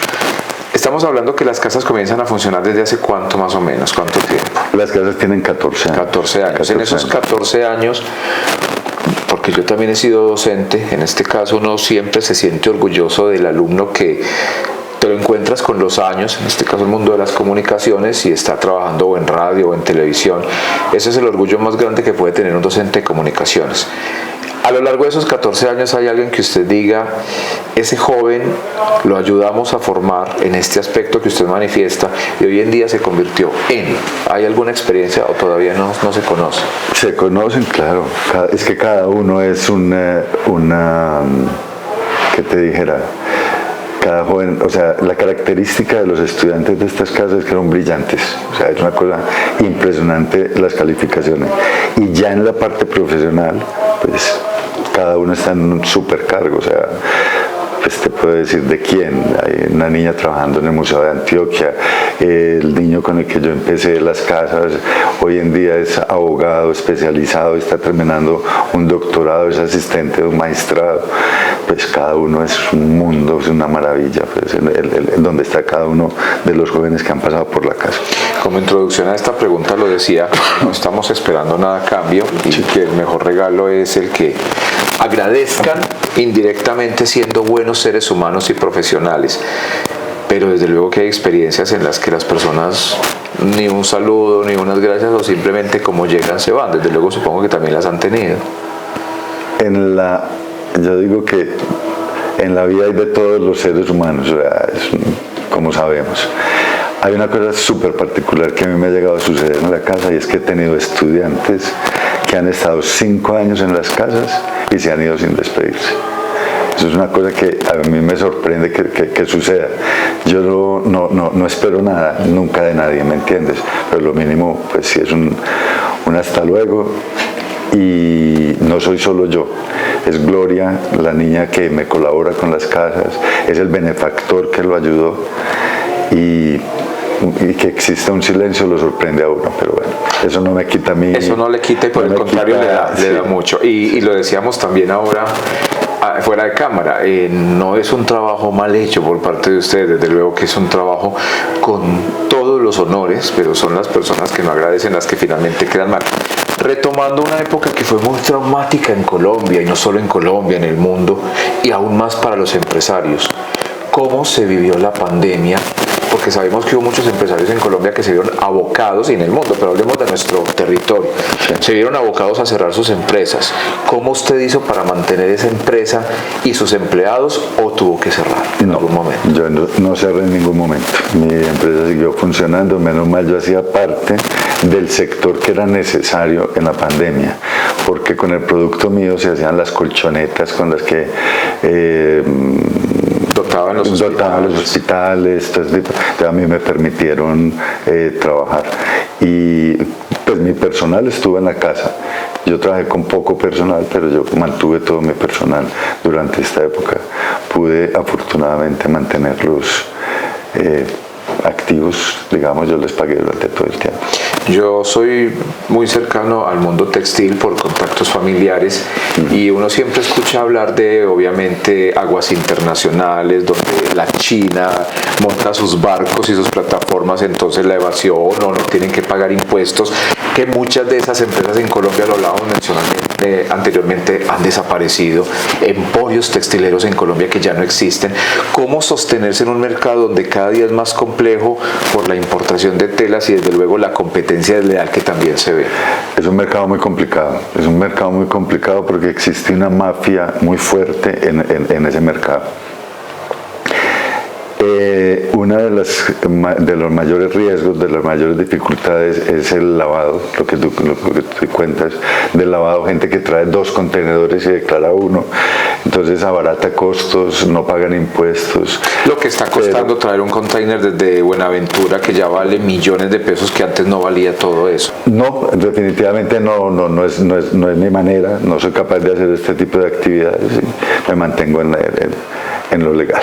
Speaker 2: Estamos hablando que las casas comienzan a funcionar desde hace cuánto más o menos, ¿cuánto tiempo?
Speaker 3: Las casas tienen 14 años.
Speaker 2: 14 años. En esos 14 años, porque yo también he sido docente, en este caso uno siempre se siente orgulloso del alumno que te lo encuentras con los años, en este caso el mundo de las comunicaciones, y está trabajando o en radio o en televisión. Ese es el orgullo más grande que puede tener un docente de comunicaciones. A lo largo de esos 14 años, ¿hay alguien que usted diga, ese joven lo ayudamos a formar en este aspecto que usted manifiesta y hoy en día se convirtió en? ¿Hay alguna experiencia o todavía no se conoce?
Speaker 3: Se conocen, claro. Es que cada uno es ¿qué te dijera? Cada joven, o sea, la característica de los estudiantes de estas casas es que son brillantes, o sea, es una cosa impresionante las calificaciones. Y ya en la parte profesional, pues cada uno está en un supercargo, o sea, pues te puedo decir de quién. Hay una niña trabajando en el Museo de Antioquia, el niño con el que yo empecé las casas, hoy en día es abogado especializado, está terminando un doctorado, es asistente de un magistrado. Pues cada uno es un mundo, es una maravilla, pues, en donde está cada uno de los jóvenes que han pasado por la casa.
Speaker 2: Como introducción a esta pregunta lo decía, no estamos esperando nada a cambio y que el mejor regalo es el que agradezcan indirectamente siendo buenos seres humanos y profesionales. Pero desde luego que hay experiencias en las que las personas ni un saludo, ni unas gracias, o simplemente como llegan se van. Desde luego supongo que también las han tenido.
Speaker 3: Yo digo que en la vida hay de todos los seres humanos, o sea, como sabemos. Hay una cosa súper particular que a mí me ha llegado a suceder en la casa, y es que he tenido estudiantes que han estado 5 años en las casas y se han ido sin despedirse. Eso es una cosa que a mí me sorprende que suceda. Yo no espero nada, nunca de nadie, ¿me entiendes? Pero lo mínimo, pues sí es un hasta luego. Y no soy solo yo, es Gloria, la niña que me colabora con las casas, es el benefactor que lo ayudó, y que exista un silencio lo sorprende a uno, pero bueno, eso no me quita a mí. Eso
Speaker 2: no le quita, y por el contrario le da mucho. Y lo decíamos también ahora fuera de cámara, no es un trabajo mal hecho por parte de ustedes, desde luego que es un trabajo con todos los honores, pero son las personas que no agradecen las que finalmente quedan mal. Retomando una época que fue muy traumática en Colombia, y no solo en Colombia, en el mundo, y aún más para los empresarios, ¿cómo se vivió la pandemia? Porque sabemos que hubo muchos empresarios en Colombia que se vieron abocados, y en el mundo, pero hablemos de nuestro territorio, se vieron abocados a cerrar sus empresas. ¿Cómo usted hizo para mantener esa empresa y sus empleados, o tuvo que cerrar en algún momento?
Speaker 3: Yo no cerré en ningún momento. Mi empresa siguió funcionando, menos mal yo hacía parte del sector que era necesario en la pandemia, porque con el producto mío se hacían las colchonetas con las que dotaban los hospitales. Entonces a mí me permitieron trabajar, y pues mi personal estuvo en la casa. Yo trabajé con poco personal, pero yo mantuve todo mi personal durante esta época. Pude afortunadamente mantenerlos activos, digamos, yo les pagué durante todo el tiempo.
Speaker 2: Yo soy muy cercano al mundo textil por contactos familiares, y uno siempre escucha hablar de, obviamente, aguas internacionales, donde la China monta sus barcos y sus plataformas, entonces la evasión, o no tienen que pagar impuestos, que muchas de esas empresas en Colombia, lo hablábamos anteriormente, han desaparecido, emporios textileros en Colombia que ya no existen. ¿Cómo sostenerse en un mercado donde cada día es más complejo por la importación de telas y desde luego la competencia desleal que también se ve?
Speaker 3: Es un mercado muy complicado, porque existe una mafia muy fuerte en ese mercado. Una de los mayores riesgos, de las mayores dificultades es el lavado, lo que tú cuentas del lavado, gente que trae 2 contenedores y declara 1, entonces abarata costos, no pagan impuestos.
Speaker 2: Lo que está costando traer un container desde Buenaventura, que ya vale millones de pesos, que antes no valía todo eso.
Speaker 3: No, definitivamente no es mi manera, no soy capaz de hacer este tipo de actividades, y me mantengo en lo legal.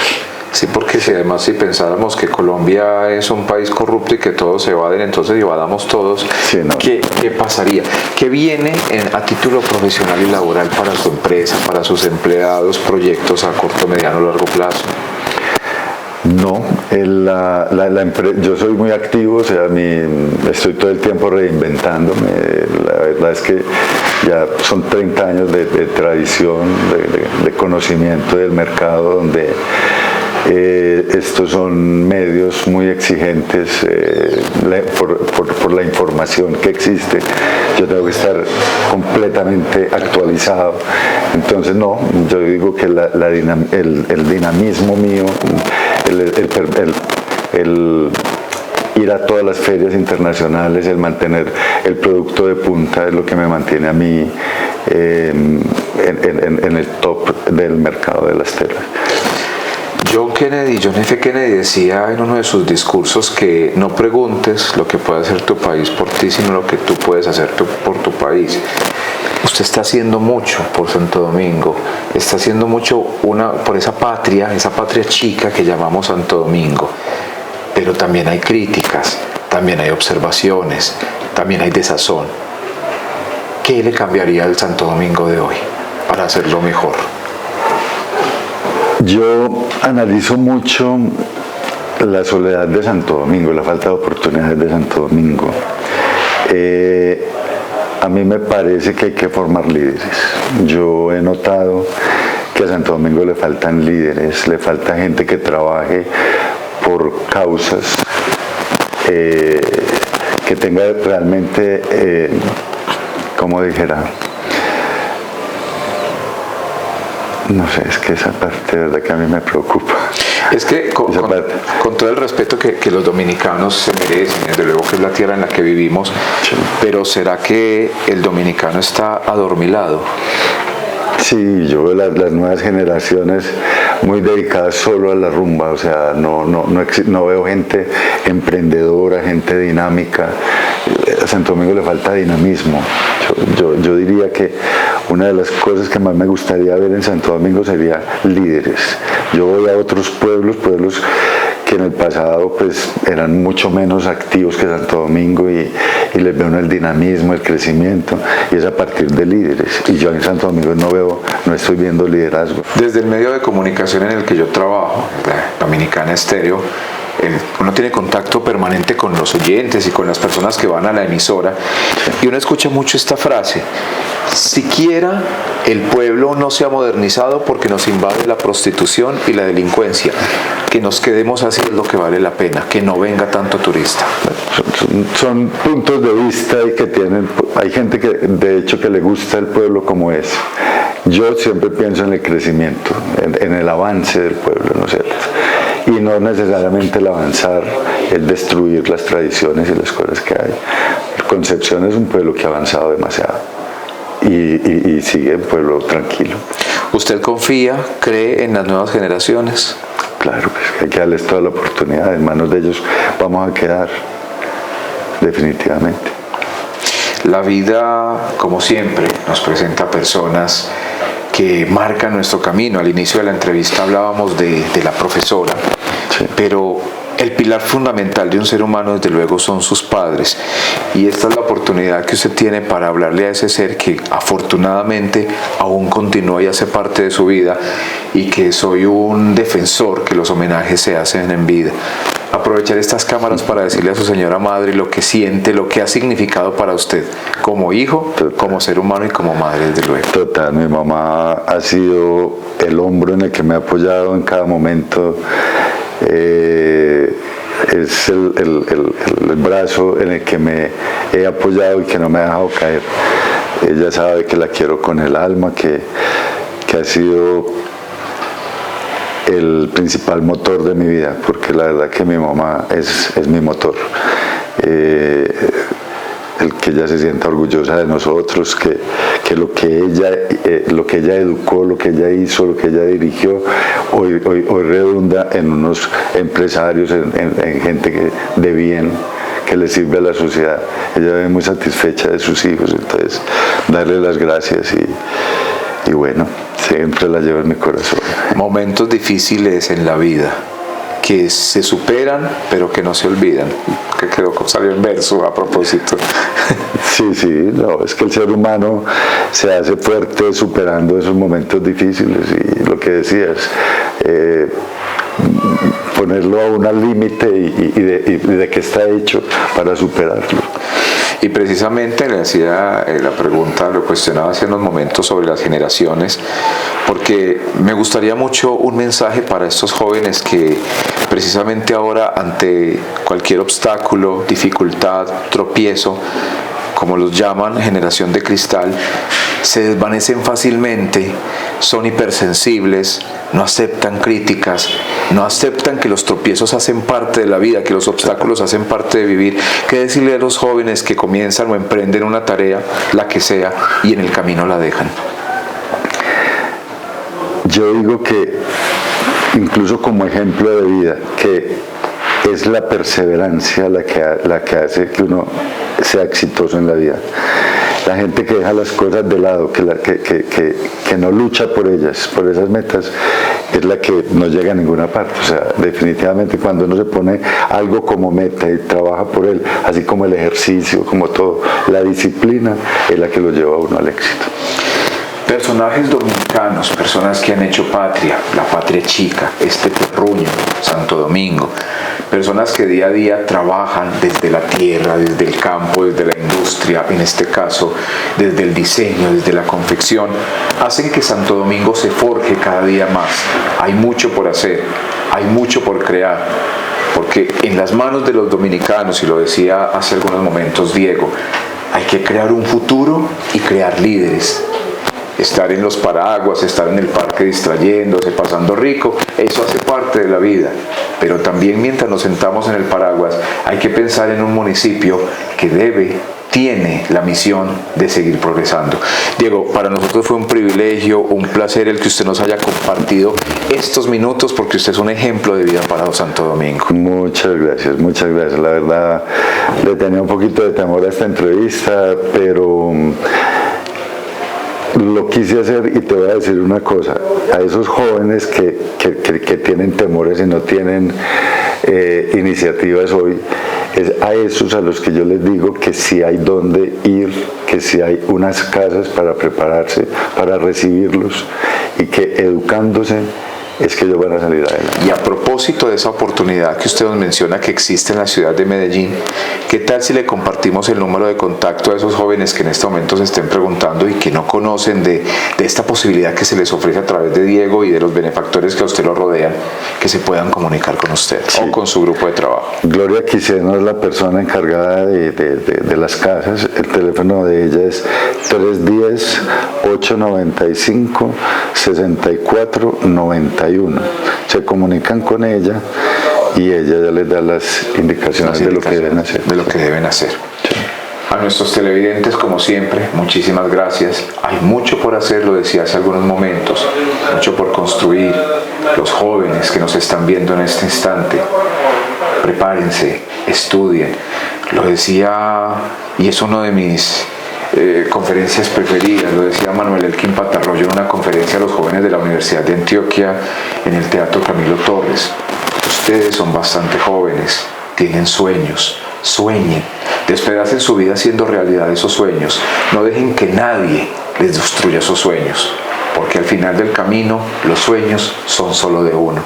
Speaker 2: Sí, porque si pensáramos que Colombia es un país corrupto y que todos se evaden, entonces evadamos todos,
Speaker 3: sí, no.
Speaker 2: ¿Qué pasaría? ¿Qué viene a título profesional y laboral para su empresa, para sus empleados, proyectos a corto, mediano, largo plazo?
Speaker 3: No, yo soy muy activo, o sea, estoy todo el tiempo reinventándome. La verdad es que ya son 30 años de tradición, de conocimiento del mercado, donde estos son medios muy exigentes por la información que existe. Yo tengo que estar completamente actualizado. Entonces no, yo digo que el dinamismo mío, el ir a todas las ferias internacionales, el mantener el producto de punta es lo que me mantiene a mí en el top del mercado de las telas.
Speaker 2: John F. Kennedy decía en uno de sus discursos que no preguntes lo que puede hacer tu país por ti, sino lo que tú puedes hacer por tu país. Usted está haciendo mucho por Santo Domingo, está haciendo mucho por esa patria chica que llamamos Santo Domingo, pero también hay críticas, también hay observaciones, también hay desazón. ¿Qué le cambiaría al Santo Domingo de hoy para hacerlo mejor?
Speaker 3: Yo analizo mucho la soledad de Santo Domingo, la falta de oportunidades de Santo Domingo. A mí me parece que hay que formar líderes. Yo he notado que a Santo Domingo le faltan líderes, le falta gente que trabaje por causas, que tenga realmente, como dijera, no sé, es que esa parte de verdad que a mí me preocupa.
Speaker 2: Es que con todo el respeto que los dominicanos se merecen, desde luego que es la tierra en la que vivimos, sí. Pero ¿será que el dominicano está adormilado?
Speaker 3: Sí, yo veo las nuevas generaciones muy dedicadas solo a la rumba, o sea, no veo gente emprendedora, gente dinámica. A Santo Domingo le falta dinamismo. Yo diría que una de las cosas que más me gustaría ver en Santo Domingo sería líderes. Yo voy a otros pueblos que en el pasado pues eran mucho menos activos que Santo Domingo y les veo el dinamismo, el crecimiento, y es a partir de líderes. Y yo en Santo Domingo no estoy viendo liderazgo.
Speaker 2: Desde el medio de comunicación en el que yo trabajo, Dominicana Estéreo, uno tiene contacto permanente con los oyentes y con las personas que van a la emisora, y uno escucha mucho esta frase: siquiera el pueblo no se ha modernizado porque nos invade la prostitución y la delincuencia. Que nos quedemos así es lo que vale la pena, que no venga tanto turista.
Speaker 3: Son puntos de vista y hay gente que de hecho que le gusta el pueblo como es. Yo siempre pienso en el crecimiento, en el avance del pueblo, ¿no es cierto? Y no necesariamente el avanzar es destruir las tradiciones y las cosas que hay. Concepción es un pueblo que ha avanzado demasiado y sigue un pueblo tranquilo.
Speaker 2: ¿Usted confía, cree en las nuevas generaciones?
Speaker 3: Claro, pues hay que darles toda la oportunidad, en manos de ellos vamos a quedar, definitivamente.
Speaker 2: La vida, como siempre, nos presenta personas que marcan nuestro camino. Al inicio de la entrevista hablábamos de la profesora, sí. Pero el pilar fundamental de un ser humano, desde luego, son sus padres. Y esta es la oportunidad que usted tiene para hablarle a ese ser que afortunadamente aún continúa y hace parte de su vida, y que soy un defensor que los homenajes se hacen en vida. Aprovechar estas cámaras para decirle a su señora madre lo que siente, lo que ha significado para usted como hijo, total, como ser humano y como madre, desde luego.
Speaker 3: Total, mi mamá ha sido el hombro en el que me ha apoyado en cada momento. Es el brazo en el que me he apoyado y que no me ha dejado caer. Ella sabe que la quiero con el alma, que ha sido el principal motor de mi vida, porque la verdad que mi mamá es mi motor. El que ella se sienta orgullosa de nosotros, que lo que ella educó, lo que ella hizo, lo que ella dirigió, hoy redunda en unos empresarios, en gente de bien, que le sirve a la sociedad. Ella ve muy satisfecha de sus hijos, entonces darle las gracias y bueno, siempre la llevo en mi corazón.
Speaker 2: Momentos difíciles en la vida que se superan pero que no se olvidan, que creo que salió en verso a propósito.
Speaker 3: Sí, no, es que el ser humano se hace fuerte superando esos momentos difíciles y lo que decías, ponerlo a un límite y de qué está hecho para superarlo.
Speaker 2: Y precisamente le hacía la pregunta, lo cuestionaba hace unos momentos sobre las generaciones, porque me gustaría mucho un mensaje para estos jóvenes que precisamente ahora ante cualquier obstáculo, dificultad, tropiezo, como los llaman, generación de cristal, se desvanecen fácilmente, son hipersensibles, no aceptan críticas, no aceptan que los tropiezos hacen parte de la vida, que los obstáculos hacen parte de vivir. ¿Qué decirle a los jóvenes que comienzan o emprenden una tarea, la que sea, y en el camino la dejan?
Speaker 3: Yo digo que, incluso como ejemplo de vida, que es la perseverancia la que hace que uno sea exitoso en la vida. La gente que deja las cosas de lado, que no lucha por ellas, por esas metas, es la que no llega a ninguna parte. O sea, definitivamente cuando uno se pone algo como meta y trabaja por él, así como el ejercicio, como todo, la disciplina es la que lo lleva a uno al éxito.
Speaker 2: Personajes dominicanos, personas que han hecho patria, la patria chica, este terruño, Santo Domingo, personas que día a día trabajan desde la tierra, desde el campo, desde la industria, en este caso, desde el diseño, desde la confección, hacen que Santo Domingo se forje cada día más. Hay mucho por hacer, hay mucho por crear, porque en las manos de los dominicanos, y lo decía hace algunos momentos Diego, hay que crear un futuro y crear líderes. Estar en los paraguas, estar en el parque distrayéndose, pasando rico, eso hace parte de la vida. Pero también mientras nos sentamos en el paraguas, hay que pensar en un municipio que tiene la misión de seguir progresando. Diego, para nosotros fue un privilegio, un placer el que usted nos haya compartido estos minutos, porque usted es un ejemplo de vida para Santo Domingo.
Speaker 3: Muchas gracias, muchas gracias. La verdad, le tenía un poquito de temor a esta entrevista, pero lo quise hacer y te voy a decir una cosa, a esos jóvenes que tienen temores y no tienen iniciativas hoy, es a esos a los que yo les digo que sí hay dónde ir, que sí hay unas casas para prepararse, para recibirlos y que educándose es que ellos van a salir adelante.
Speaker 2: Y a propósito de esa oportunidad que usted nos menciona que existe en la ciudad de Medellín, ¿qué tal si le compartimos el número de contacto a esos jóvenes que en este momento se estén preguntando y que no conocen de esta posibilidad que se les ofrece a través de Diego y de los benefactores que a usted lo rodean, que se puedan comunicar con usted o con su grupo de trabajo? Gloria
Speaker 3: Quiseno es la persona encargada de las casas. El teléfono de ella es 310-895-6491. Se comunican con ella y ella ya les da las indicaciones de lo que deben hacer. Sí.
Speaker 2: A nuestros televidentes, como siempre, muchísimas gracias. Hay mucho por hacer, lo decía hace algunos momentos, mucho por construir. Los jóvenes que nos están viendo en este instante, prepárense, estudien. Lo decía, y es uno de mis conferencias preferidas, lo decía Manuel Elkin Patarroyo en una conferencia a los jóvenes de la Universidad de Antioquia en el Teatro Camilo Torres. Ustedes son bastante jóvenes, tienen sueños, sueñen, despedacen su vida haciendo realidad esos sueños, no dejen que nadie les destruya esos sueños, porque al final del camino los sueños son solo de uno,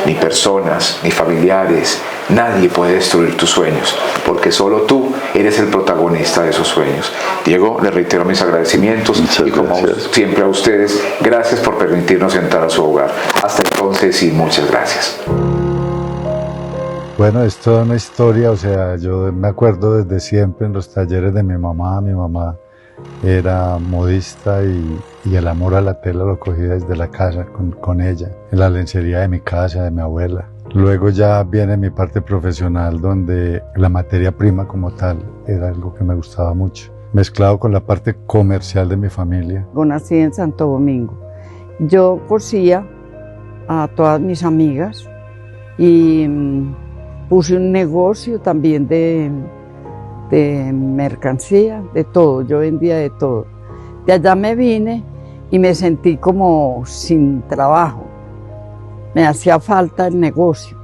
Speaker 2: ni personas, ni familiares, nadie puede destruir tus sueños, porque solo tú eres el protagonista de esos sueños. Diego, le reitero mis agradecimientos y como siempre a ustedes, gracias por permitirnos entrar a su hogar. Hasta entonces y muchas gracias.
Speaker 4: Bueno, es toda una historia, o sea, yo me acuerdo desde siempre en los talleres de mi mamá era modista y el amor a la tela lo cogí desde la casa con ella, en la lencería de mi casa, de mi abuela. Luego ya viene mi parte profesional, donde la materia prima como tal era algo que me gustaba mucho, mezclado con la parte comercial de mi familia.
Speaker 8: Yo nací en Santo Domingo. Yo cosía a todas mis amigas y puse un negocio también de mercancía, de todo, yo vendía de todo. De allá me vine y me sentí como sin trabajo, me hacía falta el negocio.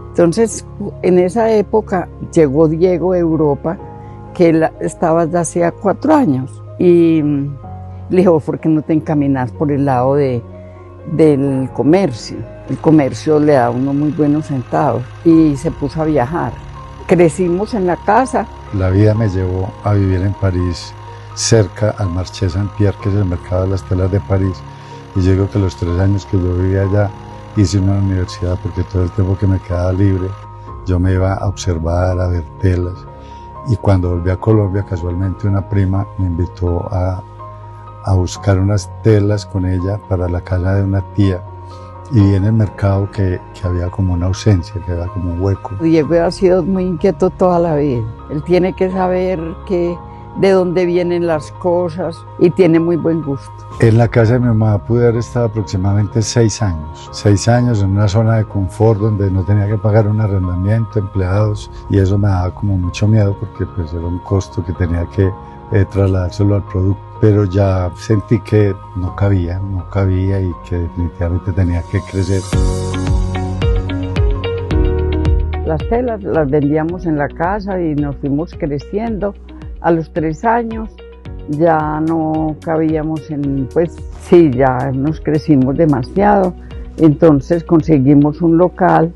Speaker 8: Entonces, en esa época llegó Diego de Europa, que él estaba ya hacía 4 años, y le dijo, ¿por qué no te encaminas por el lado del comercio? El comercio le da a uno muy buenos centavos, y se puso a viajar. Crecimos en la casa.
Speaker 4: La vida me llevó a vivir en París, cerca al Marché Saint-Pierre, que es el mercado de las telas de París. Y yo digo que los 3 años que yo vivía allá, hice una universidad, porque todo el tiempo que me quedaba libre, yo me iba a observar, a ver telas. Y cuando volví a Colombia, casualmente una prima me invitó a buscar unas telas con ella para la casa de una tía. Y vi en el mercado que había como una ausencia, que había como un hueco.
Speaker 8: Diego ha sido muy inquieto toda la vida. Él tiene que saber de dónde vienen las cosas y tiene muy buen gusto.
Speaker 4: En la casa de mi mamá pude haber estado aproximadamente 6 años. 6 años en una zona de confort donde no tenía que pagar un arrendamiento, empleados, y eso me daba como mucho miedo porque pues era un costo que tenía que trasladárselo al producto. Pero ya sentí que no cabía y que definitivamente tenía que crecer.
Speaker 8: Las telas las vendíamos en la casa y nos fuimos creciendo. A los 3 años ya no cabíamos ya nos crecimos demasiado. Entonces conseguimos un local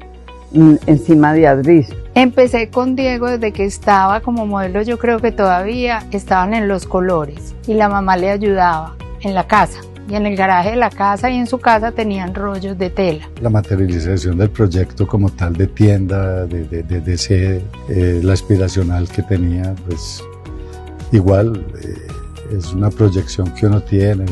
Speaker 8: encima de Adris.
Speaker 5: Empecé con Diego desde que estaba como modelo, yo creo que todavía estaban en los colores y la mamá le ayudaba en la casa. Y en el garaje de la casa y en su casa tenían rollos de tela.
Speaker 4: La materialización del proyecto como tal de tienda, de sede, la aspiracional que tenía, pues igual es una proyección que uno tiene,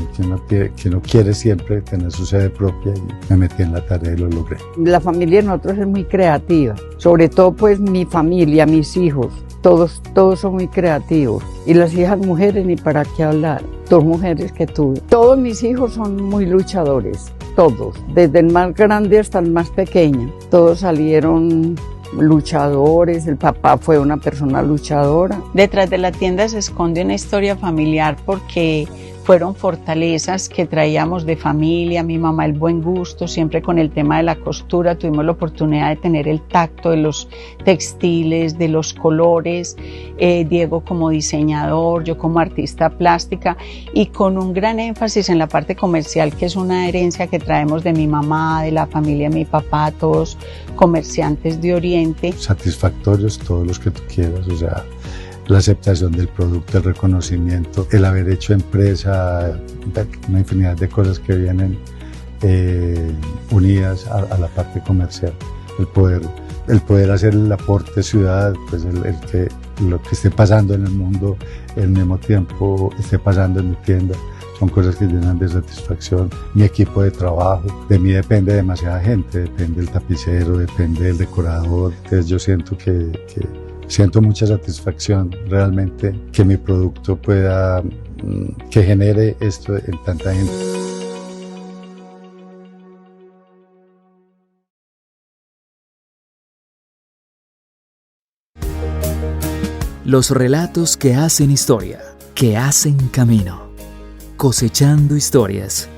Speaker 4: que uno quiere siempre tener su sede propia, y me metí en la tarea y lo logré.
Speaker 8: La familia de nosotros es muy creativa, sobre todo pues mi familia, mis hijos, todos son muy creativos. Y las hijas mujeres, ni para qué hablar, 2 mujeres que tuve. Todos mis hijos son muy luchadores, todos, desde el más grande hasta el más pequeño. Todos salieron luchadores, el papá fue una persona luchadora.
Speaker 7: Detrás de la tienda se esconde una historia familiar porque fueron fortalezas que traíamos de familia, mi mamá el buen gusto, siempre con el tema de la costura, tuvimos la oportunidad de tener el tacto de los textiles, de los colores, Diego como diseñador, yo como artista plástica y con un gran énfasis en la parte comercial, que es una herencia que traemos de mi mamá, de la familia de mi papá, todos comerciantes de Oriente.
Speaker 4: Satisfactorios todos los que tú quieras, o sea, la aceptación del producto, el reconocimiento, el haber hecho empresa, una infinidad de cosas que vienen unidas a la parte comercial. El poder hacer el aporte ciudad, pues que lo que esté pasando en el mundo al mismo tiempo esté pasando en mi tienda, son cosas que llenan de satisfacción. Mi equipo de trabajo, de mí depende demasiada gente, depende el tapicero, depende el decorador. Entonces yo siento siento mucha satisfacción realmente que mi producto que genere esto en tanta gente.
Speaker 1: Los relatos que hacen historia, que hacen camino, cosechando historias.